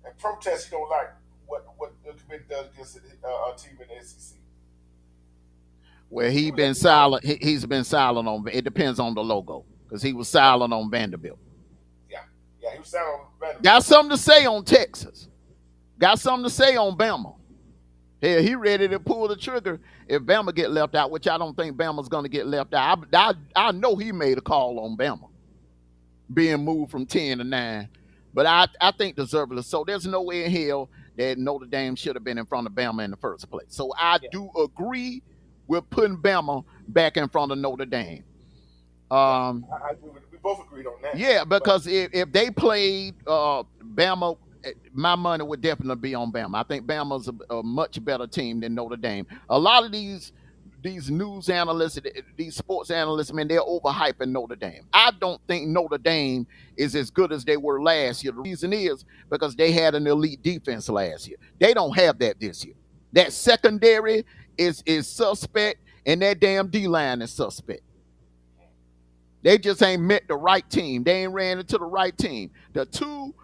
and protest. He don't like what the committee does against a team in the SEC. Where He he will let been me know. silent. He's been silent on. It depends on the logo because he was silent on Vanderbilt. Yeah, yeah. He was down on Got Vanderbilt. something to say on Texas. Got something to say on Bama. Hell, he ready to pull the trigger if Bama get left out, which I don't think Bama's going to get left out. I know he made a call on Bama being moved from 10 to 9, but I think deservedly so. There's no way in hell that Notre Dame should have been in front of Bama in the first place. So I Yeah, do agree with putting Bama back in front of Notre Dame. yeah. Um, I agree with it. We both agreed on that. Yeah, But because if they played Bama, my money would definitely be on Bama. I think Bama's a much better team than Notre Dame. A lot of these news analysts, these sports analysts, man, they're overhyping Notre Dame. I don't think Notre Dame is as good as they were last year. The reason is because they had an elite defense last year. They don't have that this year. That secondary is suspect, and that damn D line is suspect. They just ain't met the right team. They ain't ran into the right team. Their two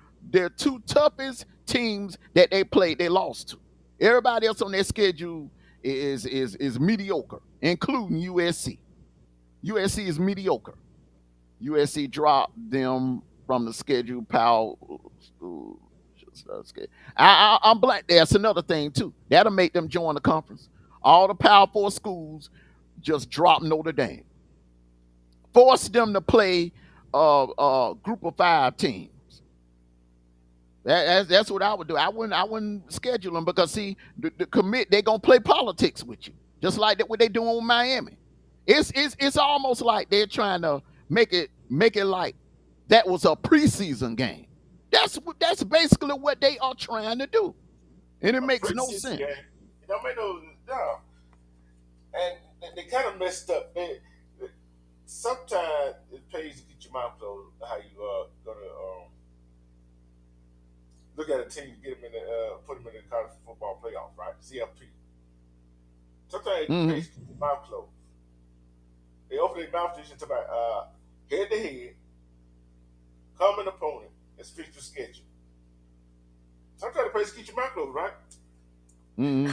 toughest teams that they played, they lost to. Everybody else on their schedule is mediocre, including USC. USC is mediocre. USC dropped them from the schedule. I'm black. That's another thing too. That'll make them join the conference. All the Power Four schools just drop Notre Dame, force them to play group of five teams. That's what I would do. I wouldn't schedule them because see the commit they're gonna play politics with you, just like that what they doing with Miami. It's almost like they're trying to make it like that was a preseason game. That's basically what they are trying to do, and it a makes no preseason sense. game, it don't make no. And they kind of messed up. Sometimes it pays to get your mouth closed. How you gonna look at a team, get them in put them in the college football playoff, right? CFP. Sometimes it Hmm. pays to keep your mouth closed. They open their mouth to about head to head, common opponent, and speak to schedule. Sometimes it pays to keep your mouth closed, right? Hmm.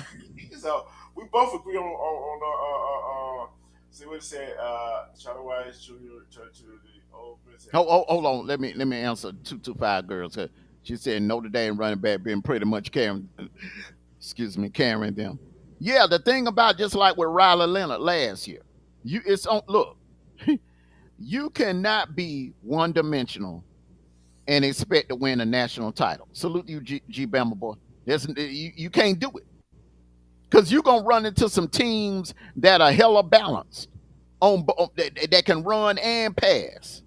So we both agree on see what it said. Charlie Wise Jr. to the old Miss. Hold on. Let me answer 225 girls. She said Notre Dame running back been pretty much carrying, excuse me, carrying them. Yeah, the thing about just like with Riley Leonard last year, you it's on look, you cannot be one dimensional and expect to win a national title. Salute you, G Bama boy. You can't do it because you're gonna run into some teams that are hella balanced that can run and pass.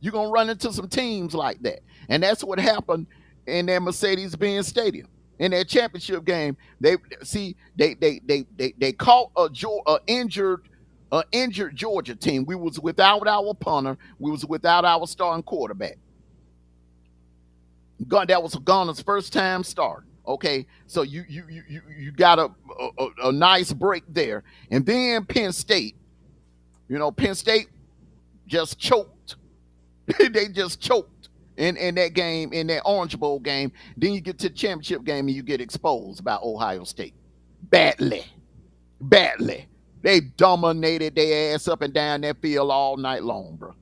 You're gonna run into some teams like that, and that's what happened in that Mercedes-Benz Stadium in that championship game. They see they caught a injured Georgia team. We was without our punter. We was without our starting quarterback. That was Garner's first time starting. Okay, so you got a nice break there, and then Penn State. Penn State just choked. They just choked in that game, in that Orange Bowl game. Then you get to the championship game and you get exposed by Ohio State. Badly. Badly. They dominated their ass up and down that field all night long, bro.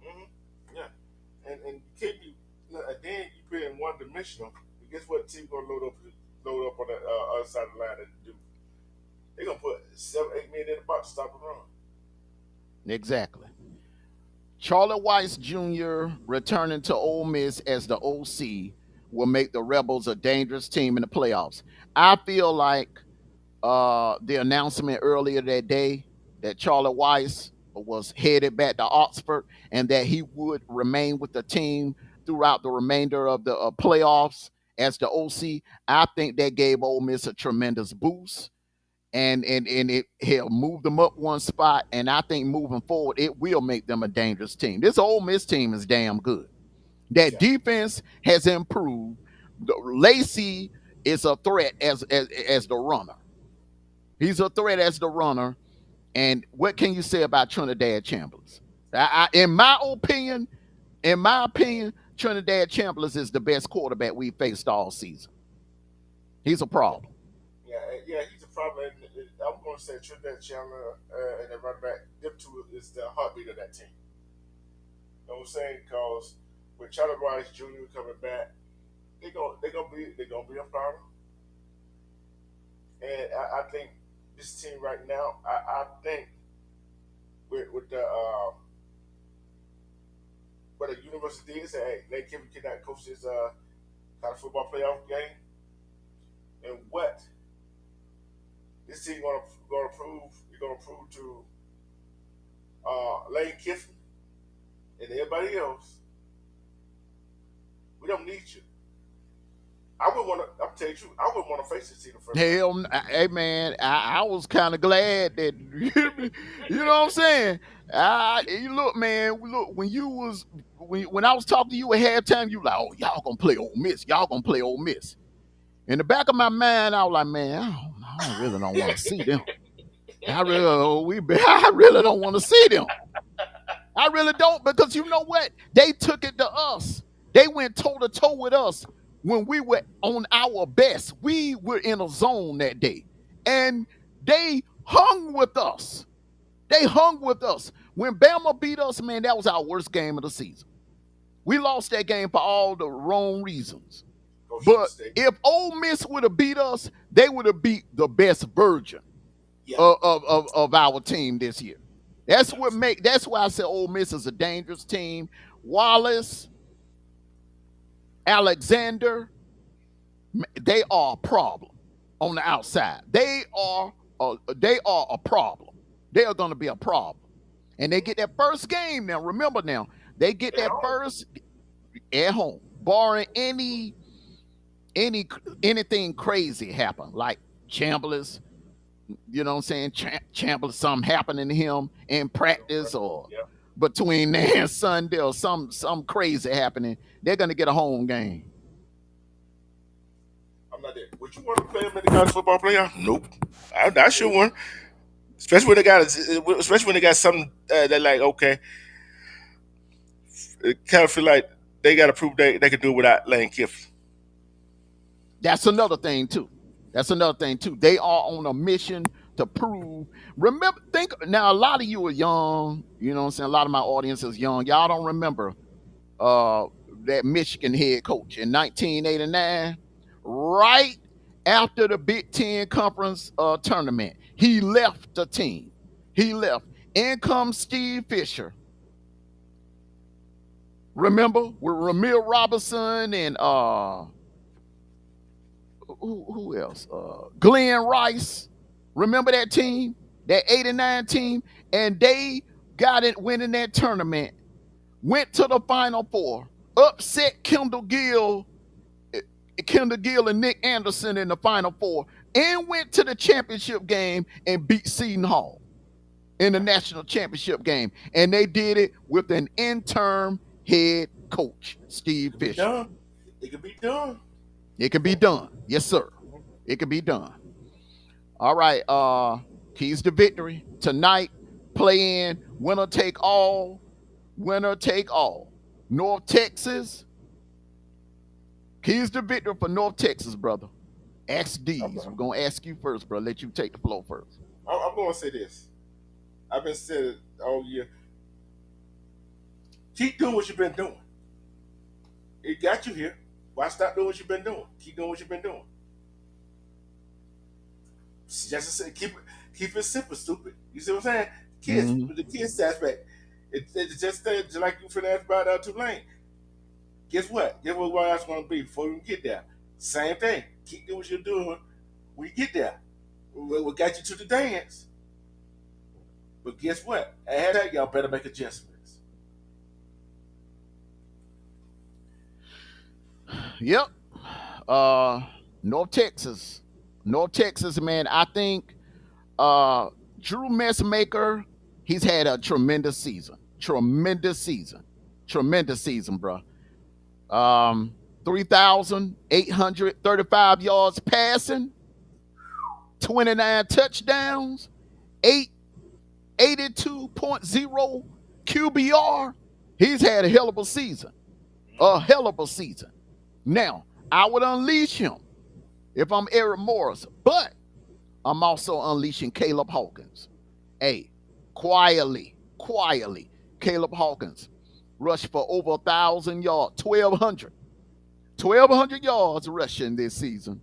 Mm-hmm. Yeah, and you can't be. And then you put in one dimensional. Guess what team gonna load up on the other side of the line and do? They gonna put 7, 8 men in the box to stop the run. Exactly. Charlie Weiss Jr. returning to Ole Miss as the OC will make the Rebels a dangerous team in the playoffs. I feel like the announcement earlier that day that Charlie Weiss was headed back to Oxford and that he would remain with the team throughout the remainder of the playoffs as the OC. I think that gave Ole Miss a tremendous boost, and it hell moved them up one spot. And I think moving forward, it will make them a dangerous team. This Ole Miss team is damn good. That Yeah, defense has improved. Lacey is a threat as the runner. He's a threat as the runner. And what can you say about Trinidad Chambliss? In my opinion, Trinidad Chambliss is the best quarterback we faced all season. He's a yeah, problem. yeah. He's a problem. I'm going to say Trinidad Chandler and the running back. Them two is the heartbeat of that team. You know what I'm saying? Because with Charlie Rice Jr. coming back, they gonna be a problem. And I think this team right now, I think with the what the university did say, hey, they cannot coach this kind of football playoff game, and what this team gonna prove to Lane Kiffin and everybody else, we don't need you. I would want to. I'm telling you, I would want to face this team the first round. Hell, hey man, I was kind of glad that you know what I'm saying. You look, man, look when I was talking to you at halftime, you like, oh, y'all gonna play Ole Miss, y'all gonna play Ole Miss. In the back of my mind, I was like, man, I really don't want to see them. I really don't want to see them. I really don't, because you know what? They took it to us. They went toe to toe with us when we were on our best. We were in a zone that day, and they hung with us. They hung with us. When Bama beat us, man, that was our worst game of the season. We lost that game for all the wrong reasons. Coach But mistake. if Ole Miss would have beat us, they would have beat the best version Yeah, of our team this year. That's yeah. what make. That's why I said Ole Miss is a dangerous team. Wallace, Alexander, they are a problem on the outside. They are a problem. They are going to be a problem. And they get that first game now. Remember now, they get At that home. first at home, barring any anything crazy happen, like Chambliss, you know what I'm saying? Chambliss, something happening to him in practice or Yeah, between now and Sunday or some crazy happening. They're gonna get a home game. I'm not there. Would you want to play them in the college football playoff? Nope. I sure want. Especially when they got something that like okay, it kind of feel like they got to prove they can do it without Lane Kiffin. That's another thing too. That's another thing too. They are on a mission to prove. Remember, think now. A lot of you are young. You know what I'm saying. A lot of my audience is young. Y'all don't remember uh, that Michigan head coach in 1989, right after the Big Ten conference tournament. He left the team. He left. In comes Steve Fisher. Remember with Ramir Robinson and who else? Glenn Rice. Remember that team? That 89 team? And they got it winning that tournament, went to the Final Four, upset Kendall Gill and Nick Anderson in the Final Four, and went to the championship game and beat Seton Hall in the Yeah, national championship game. And they did it with an interim head coach, it Steve could be Fisher. done. It could be done. It can be done. Yes, sir. It can be done. All right. Keys to victory tonight. Play in winner take all. Winner take all. North Texas. Keys to victory for North Texas, brother. Ask I'm, D's. We're gonna ask you first, bro. Let you take the floor first. I'm going to say this. I've been saying it all year. Keep doing what you've been doing. It got you here. Why stop doing what you've been doing? Keep doing what you've been doing. Just to say, keep it simple, stupid. You see what I'm saying? Kids, Mm-hmm. with the kids aspect, it's just like you finna ask about Tulane. Guess what? Guess what else going to be before you get there? Same thing. Keep doing what you're doing when you get there. What got you to the dance? But guess what? Add that, y'all better make adjustments. Yep. Uh, North Texas. North Texas, man. I think. Uh, Drew Messmaker, he's had a tremendous season. Tremendous season. Tremendous season, bro. 3,835 yards passing, 29 touchdowns, 882.0 QBR. He's had a hell of a season. A hell of a season. Now, I would unleash him if I'm Eric Morris, but I'm also unleashing Caleb Hawkins. Hey, quietly, Caleb Hawkins rushed for over 1,000 yards, 1,200 yards rushing this season,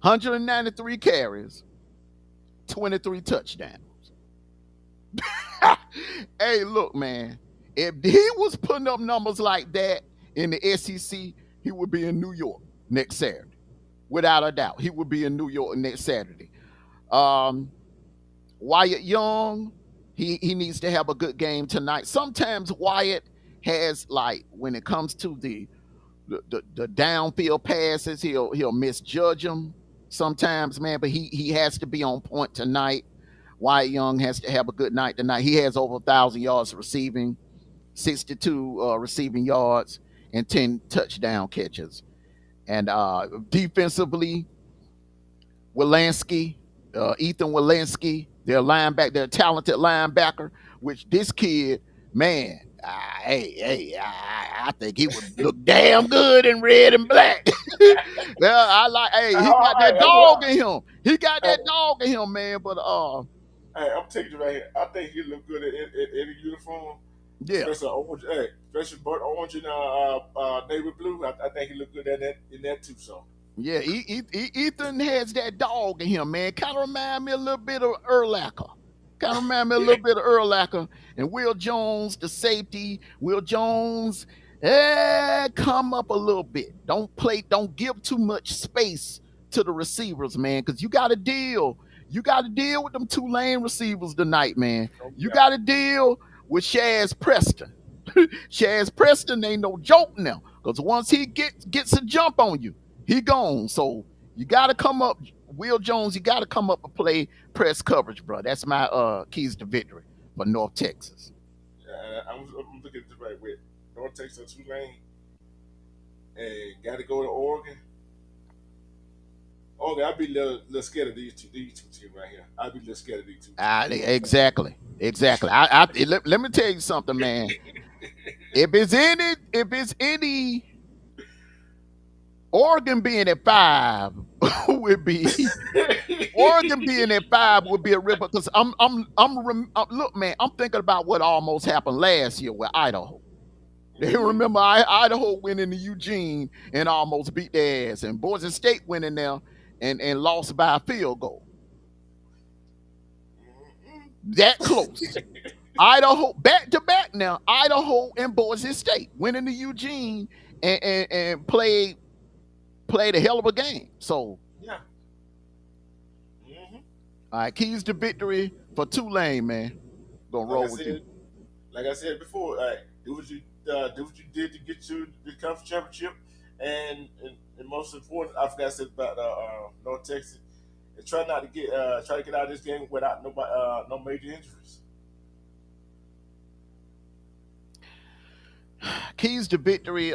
193 carries, 23 touchdowns. Hey, look, man, if he was putting up numbers like that in the SEC, he would be in New York next Saturday. Without a doubt, he would be in New York next Saturday. Um, Wyatt Young, he needs to have a good game tonight. Sometimes Wyatt has, like, when it comes to the downfield passes, he'll misjudge them sometimes, man. But he has to be on point tonight. Wyatt Young has to have a good night tonight. He has over 1,000 yards receiving, 62 receiving yards, and 10 touchdown catches. And defensively, Wilansky, Ethan Wilansky, their talented linebacker, which this kid, man, I think he would look damn good in red and black. Well, I like, hey, he All got right, that dog in him. He got hey, that dog in him, man. But hey, I'm taking you right here. I think he look good in a uniform, yeah, especially orange. Hey, especially burnt orange and navy blue. I think he look good in that too. So yeah, Ethan has that dog in him, man. Kind of remind me a little bit of Urlacher. Kind of remind me a little bit of Urlacher. And Will Jones, the safety. Will Jones, come up a little bit. Don't give too much space to the receivers, man, because you got to deal. You got to deal with them two-lane receivers tonight, man. oh You yeah, got to deal with Shaz Preston. Shaz Preston ain't no joke now, because once he gets a jump on you, he gone. So you got to come up, Will Jones. You got to come up and play press coverage, bro. That's my keys to victory for North Texas. I'm looking at the right way. North Texas Tulane and got to go to Oregon. Oregon, I'd be a little scared of these two teams right here. I'd be a little scared of these two teams. You know what I'm Exactly, exactly. Let me tell you something, man. If it's any Oregon being at 5 would be Oregon saying? being at 5 would be a ripper because look, man, I'm thinking about what almost happened last year with Idaho. They hmm remember Idaho went into Eugene and almost beat their ass, and Boise State went in there and lost by a field goal. That close. Idaho back to back now. Idaho and Boise State went into Eugene and played a hell of a game. So, Yeah. hmm all right, keys to victory for Tulane, man. Gonna Like I roll with you. said, like I said before, do what you did to get you the conference championship, and most important, I forgot to say about North Texas. And try to get out of this game without no major injuries. Keys to victory.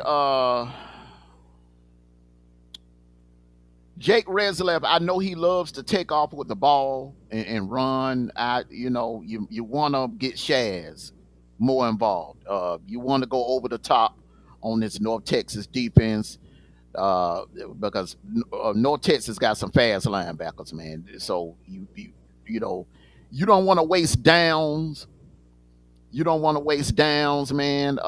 Jake Reslev, I know he loves to take off with the ball and run. You want to get Shaz more involved. You want to go over the top on this North Texas defense uh, because North Texas got some fast linebackers, man. So you know you don't want to waste downs. You don't want to waste downs, man.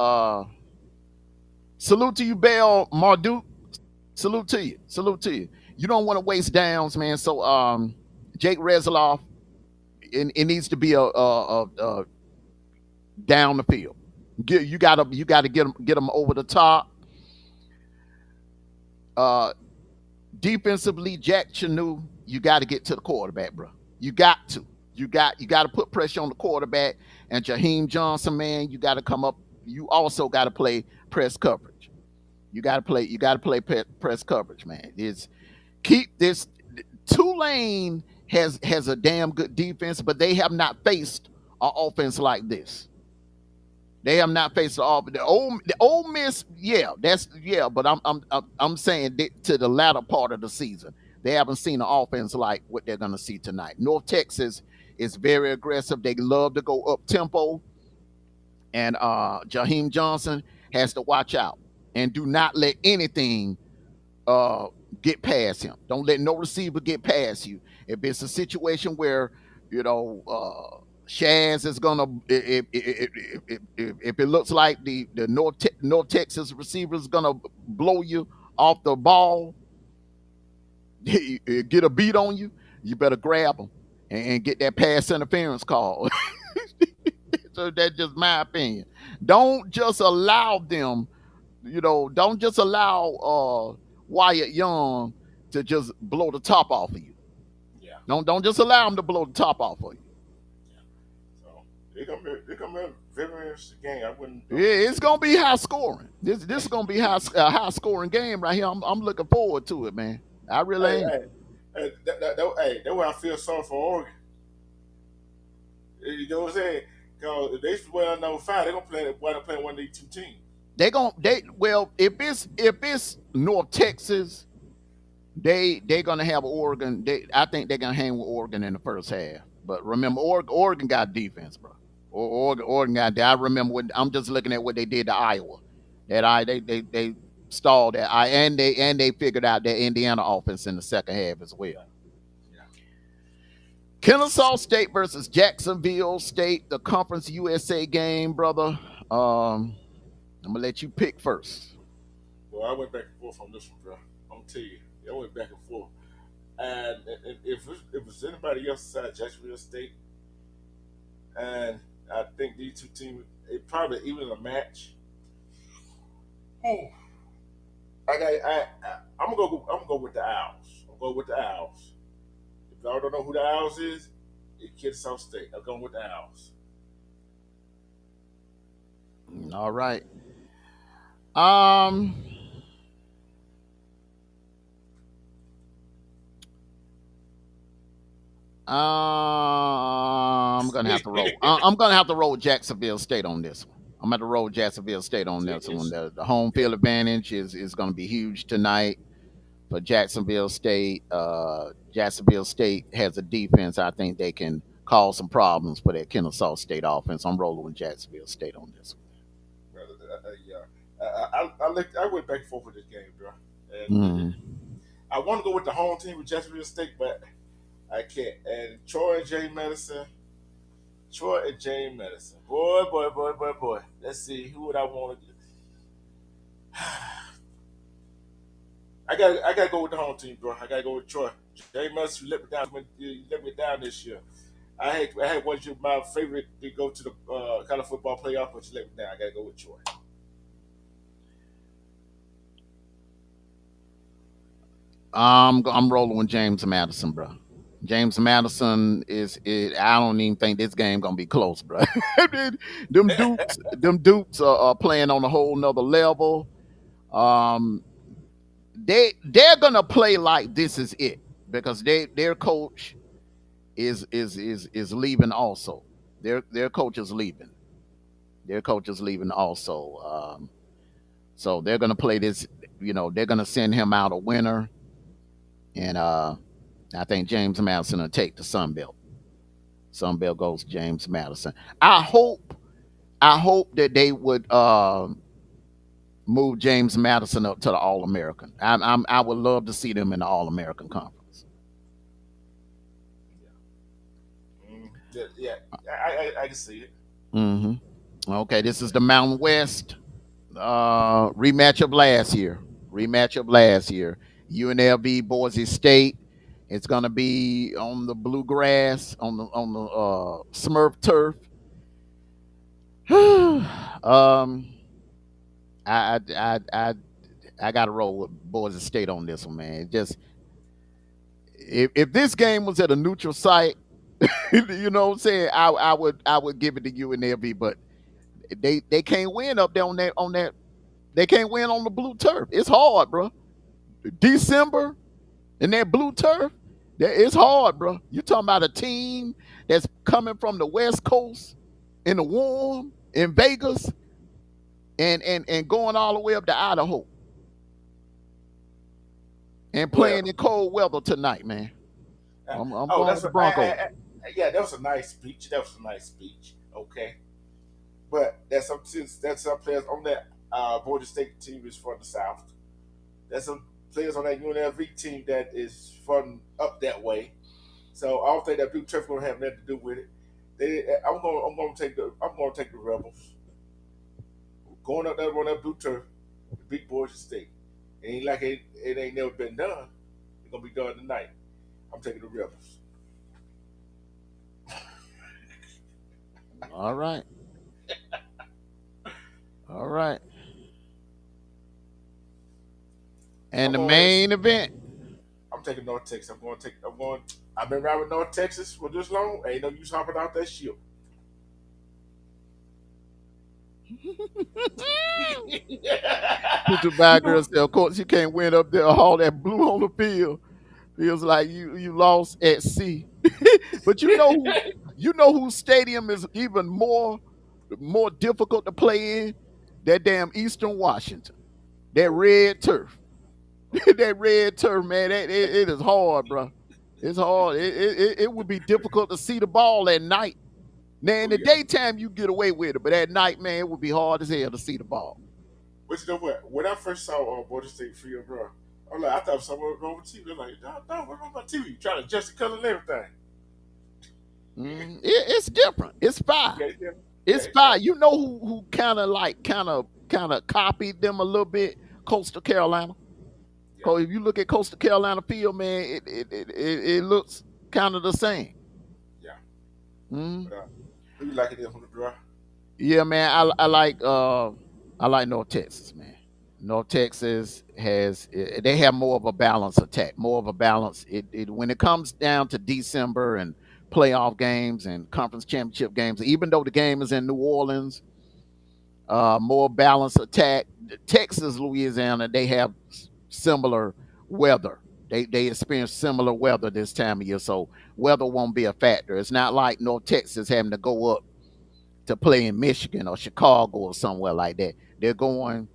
Salute to you, Bell Marduk. Salute to you. Salute to you. You don't want to waste downs, man. So Jake Resloff, it needs to be a down the field. You gotta get them over the top. Uh, Defensively, Jack Chanu, you got to get to the quarterback, bro. You got to. You got to put pressure on the quarterback. And Jaheim Johnson, man, you got to come up. You also got to play press coverage. You got to play press coverage, man. It's keep this Tulane has a damn good defense, but they have not faced an offense like this. They have not faced the Ole Miss. Yeah, that's yeah. But I'm saying to the latter part of the season, they haven't seen an offense like what they're going to see tonight. North Texas is very aggressive. They love to go up tempo, and Jaheim Johnson has to watch out and do not let anything uh, get past him. Don't let no receiver get past you. If it's a situation where Shaz is gonna if it looks like the North Texas receiver is gonna blow you off the ball, get a beat on you, you better grab them and get that pass interference call. So that's just my opinion. Don't just allow them, don't just allow Wyatt Young to just blow the top off of you. Yeah, Don't just allow him to blow the top off of you. yeah. So they come in very interesting game. I wouldn't. Yeah, it's gonna be high scoring. This is gonna be a high scoring game right here. I'm looking forward to it, man. I really Hey, am. hey, that's why I feel sorry for Oregon. You know what I'm saying? Because if they play on number 5, they're gonna play one of these two teams. They well if it's North Texas, they're gonna have Oregon. I think they're gonna hang with Oregon in the first half. But remember, Oregon got defense, bro. Oregon got that. I remember I'm just looking at what they did to Iowa. They stalled that. And they figured out that Indiana offense in the second half as well. Yeah, yeah. Kennesaw State versus Jacksonville State, the Conference USA game, brother. I'm gonna let you pick first. Well, I went back and forth on this one, bro. I'm gonna tell you, I went back and forth. And if it's anybody else besides Jacksonville State, and I think these two teams, it probably even a match. Oh, I'm gonna go with the Owls. I'm going with the Owls. If y'all don't know who the Owls is, it's Kennesaw State. I'm going with the Owls. All right. Um, I'm gonna have to roll. I'm gonna have to roll Jacksonville State on this one. I'm gonna roll Jacksonville State on this one. It's, The home yeah, field advantage is gonna be huge tonight for Jacksonville State. Jacksonville State has a defense. I think they can cause some problems for that Kennesaw State offense. I'm rolling with Jacksonville State on this yeah. I went back and forth with this game, bro. And one. I want to go with the home team with Jacksonville State, but I can't. And Troy and Jay Medicine. Troy and Jay Medicine. Boy, boy, boy, boy, boy. Let's see. Who would I want to I gotta go with the home team, bro. I gotta go with Troy. Jay Medicine let me down. You let me down this year. I had one of my favorite to go to the college football playoff, but you let me down. I gotta go with Troy. I'm rolling with James Madison, bro. James Madison I don't even think this game gonna be close, bro. Them Dukes are playing on a whole nother level. Um, they're gonna play like this is it because their coach is leaving also. Their coach is leaving. Their coach is leaving also. So they're gonna play this. They're gonna send him out a winner, and I think James Madison will take the Sun Belt. Sun Belt goes James Madison. I hope that they would move James Madison up to the All American. I would love to see them in the All American conference. Yeah, I can see it. Hmm. Okay, this is the Mountain West rematch of last year. Rematch of last year. UNLV Boise State. It's gonna be on the bluegrass on the Smurf turf. um, I got to roll with Boise State on this one, man. Just if this game was at a neutral site, you know what I'm saying, I would give it to UNLV, but they can't win up there on that. They can't win on the blue turf. It's hard, bro. December and that blue turf. It's hard, bro. You talking about a team that's coming from the West Coast in the warm in Vegas and going all the way up to Idaho and Well, playing in cold weather tonight, man. uh, I'm oh, going that's with the what. Broncos. Yeah, that was a nice speech. That was a nice speech. Okay, but that's some players on that Boise State team is from the South. There's some players on that UNLV team that is from up that way. So I don't think that Blue Turf gonna have nothing to do with it. I'm gonna take the Rebels going up there on that Blue Turf to beat Boise State. It ain't like it ain't never been done. It's gonna be done tonight. I'm taking the Rebels. All right. All right. And I'm the going ahead. main event. I'm taking North Texas. I'm going to take. I'm going. I've been riding with North Texas for this long. Ain't no use hopping out that ship. Put your You bad girl know, say, of course you can't win up there all that blue on the field. Feels like you lost at sea. But you know whose stadium is even more difficult to play in? That damn Eastern Washington. That oh, red turf. oh, That red turf, man. It is hard, bro. It's hard. It would be difficult to see the ball at night. Now in oh the yeah. daytime you get away with it, but at night, man, it would be hard as hell to see the ball. But you know what? When I first saw Boise State Field, bro, I'm like, I thought someone was wrong with TV. I'm like, no, what's wrong with my TV? Trying to adjust the color and everything. It's different. It's fire. Yeah, it's different. Yeah, It's it's fire. different. You know who kind of copied them a little bit? Coastal Carolina. Yeah, Cause if you look at Coastal Carolina field, man, it looks kind of the same. yeah. Mm. But who you like it in from the draw? Yeah, man. I like North Texas, man. North Texas they have more of a balanced attack, more of a balance. It when it comes down to December and playoff games and conference championship games, even though the game is in New Orleans, more balanced attack. Texas, Louisiana, they have similar weather. They experience similar weather this time of year, so weather won't be a factor. It's not like North Texas having to go up to play in Michigan or Chicago or somewhere like that. They're going,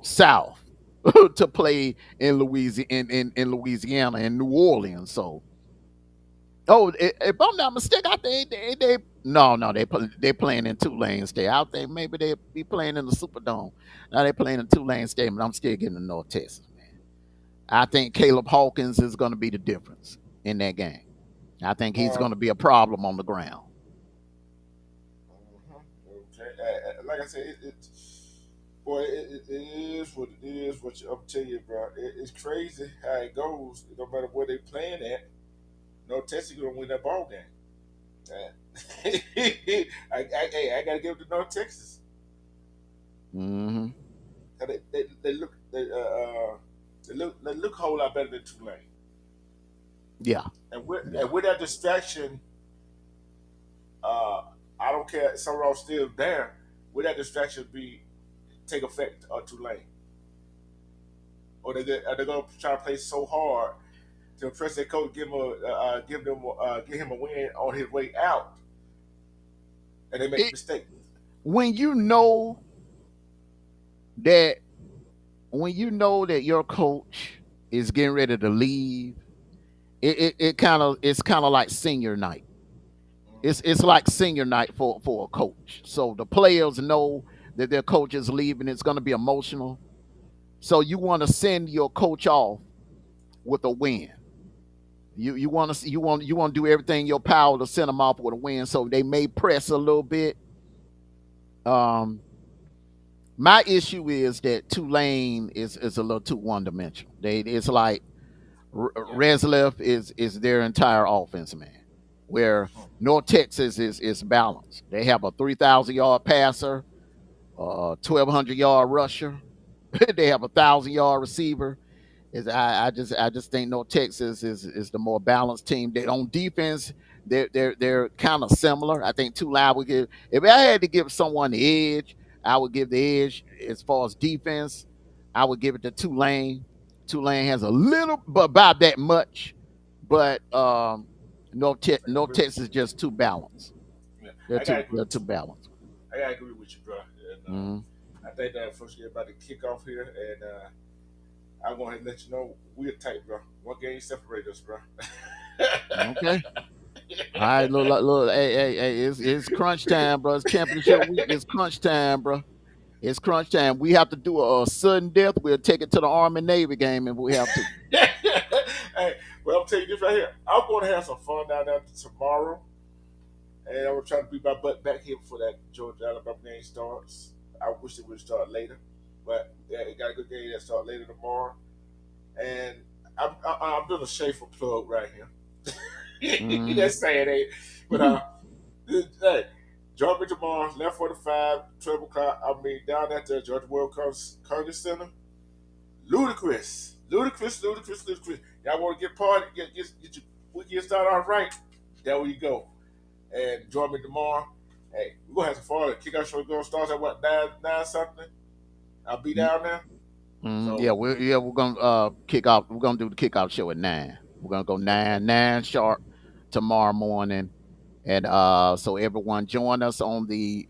south to play in Louisiana, in Louisiana, in New Orleans. So, if I'm not mistaken, I think they no they playing in Tulane State. I think maybe they be playing in the Superdome. Now they playing in Tulane State, but I'm still getting to North Texas, man. I think Caleb Hawkins is going to be the difference in that game. I think he's Uh, going to be a problem on the ground. okay. Like I said, boy, it is what it is. I'm telling you, bro. It's crazy how it goes. No matter where they playing at, no Texas gonna win that ball game. I gotta give it to North Texas. Hmm. 'Cause they look a whole lot better than Tulane. Yeah, And yeah. with that distraction, uh, I don't care. Summerall still there. With that distraction, be take effect Tulane, or are they gonna try to play so hard to impress their coach, give him a win on his way out, and they make It, mistakes. when you know that when you know that your coach is getting ready to leave, it's kind of like senior night. It's like senior night for a coach. So the players know that their coach is leaving. It's going to be emotional. So you want to send your coach off with a win. You want to do everything in your power to send them off with a win. So they may press a little bit. Um, my issue is that Tulane is a little too one dimensional. It's like Yeah. Reslev is their entire offense, man. Where North Texas is balanced. They have a 3,000 yard passer, 1,200 yard rusher. They have a 1,000 yard receiver. I just think North Texas is the more balanced team. They on defense, they're kind of similar. I think Tulane would give, if I had to give someone the edge, I would give the edge as far as defense. I would give it to Tulane. Tulane has a little, but about that much. But I North agree with Texas is just too balanced. you. Yeah, They're I gotta too agree they're with too you. balanced. I gotta agree with you, bro. And Mm-hmm. I think that first get about to kick off here, and I'm going to let you know we're tight, bro. One game separate us, bro. Okay. All right, look, hey, it's crunch time, bro. It's championship week. It's crunch time, bro. It's crunch time. We have to do a sudden death. We'll take it to the Army Navy game if we have to. Hey, well, I'm telling you this right here. I'm going to have some fun down there tomorrow, and I'm going to try to be my butt back here before that Georgia Alabama game starts. I wish it would start later, but yeah, it got a good game that start later tomorrow. And I'm doing a Schaefer plug right here. Mm-hmm. That's saying it, but hey, join me tomorrow, 11:45, 12 o'clock. I mean, down at the Georgia World Congress Center. Ludicrous, ludicrous, ludicrous, ludicrous. Y'all want to get party, get your weekend started off right? There we go. And join me tomorrow. Hey, we're gonna have some fun. Kickoff show gonna start at what, nine something. I'll be down there. Yeah, So we're gonna kick off. We're gonna do the kickoff show at 9. We're gonna go okay, nine sharp tomorrow morning, and so everyone join us on the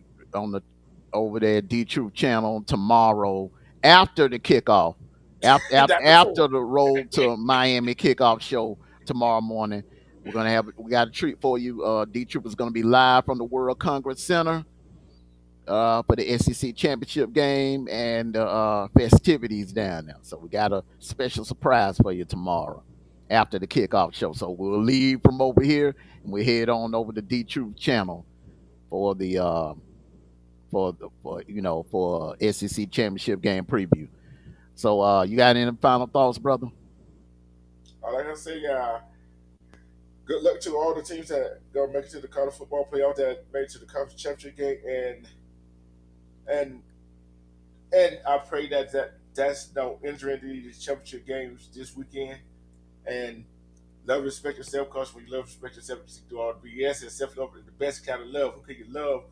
over there D Truth channel tomorrow after the kickoff, not before. after the road to Miami kickoff show tomorrow morning. We got a treat for you. D Troop is gonna be live from the World Congress Center for the SEC championship game and festivities down there. So we got a special surprise for you tomorrow after the kickoff show. So we'll leave from over here and we head on over to D Truth channel for the for SEC championship game preview. So you got any final thoughts, brother? Like I say, good luck to all the teams that gonna make it to the college football playoff, that made it to the conference championship game, and and I pray that's no injury in these championship games this weekend. And love, respect yourself, cause when you love, respect yourself, you see through all the BS and self love is the best kind of love. Who can you love?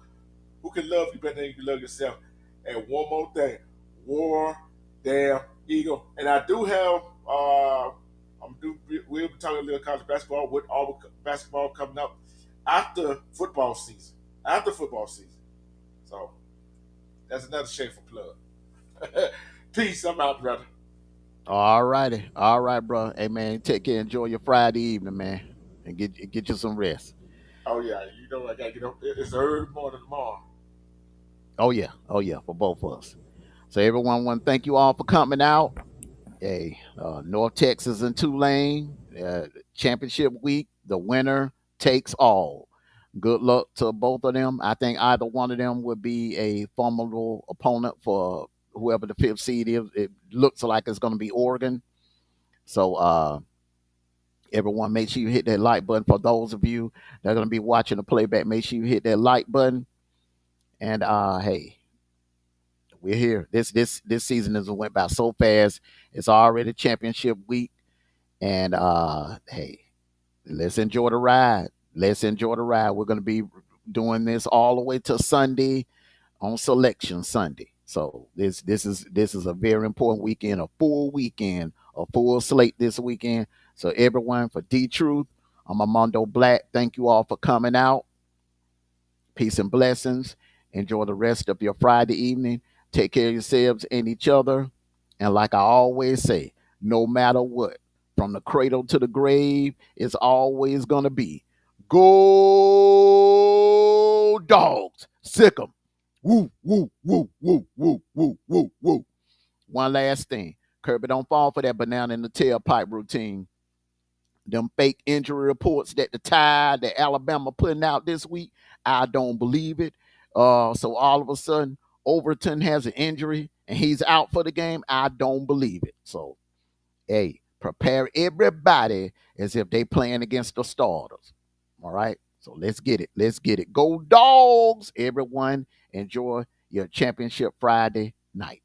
Who can love you better than you can love yourself? And one more thing, War Damn Eagle. And I do have we'll be talking a little college basketball with all the basketball coming up after football season. After football season. So that's another shameful plug. Peace. I'm out, brother. All righty, all right, bro. Hey man, take care. Enjoy your Friday evening, man, and get you some rest. Oh yeah, you know I gotta get up. It's early morning tomorrow. Oh yeah, for both of us. So everyone, want to thank you all for coming out. Hey, North Texas and Tulane championship week. The winner takes all. Good luck to both of them. I think either one of them would be a formidable opponent for whoever the fifth seed is. It looks like it's going to be Oregon. So everyone, make sure you hit that like button. For those of you that are going to be watching the playback, make sure you hit that like button. And hey, we're here. This season has went by so fast. It's already championship week. And hey, let's enjoy the ride. Let's enjoy the ride. We're going to be doing this all the way to Sunday on Selection Sunday. So this is a very important weekend, a full weekend, a full slate this weekend. So everyone, for D Truth, I'm Amondo Black. Thank you all for coming out. Peace and blessings. Enjoy the rest of your Friday evening. Take care of yourselves and each other. And like I always say, no matter what, from the cradle to the grave, it's always going to be go dogs. Sick 'em. Woo, woo, woo, woo, woo, woo, woo, woo. One last thing. Kirby, don't fall for that banana in the tailpipe routine. Them fake injury reports that the Tide, that Alabama putting out this week, I don't believe it. So all of a sudden, Overton has an injury and he's out for the game. I don't believe it. So, hey, prepare everybody as if they playing against the starters. All right. So let's get it. Let's get it. Go dogs, everyone. Enjoy your championship Friday night.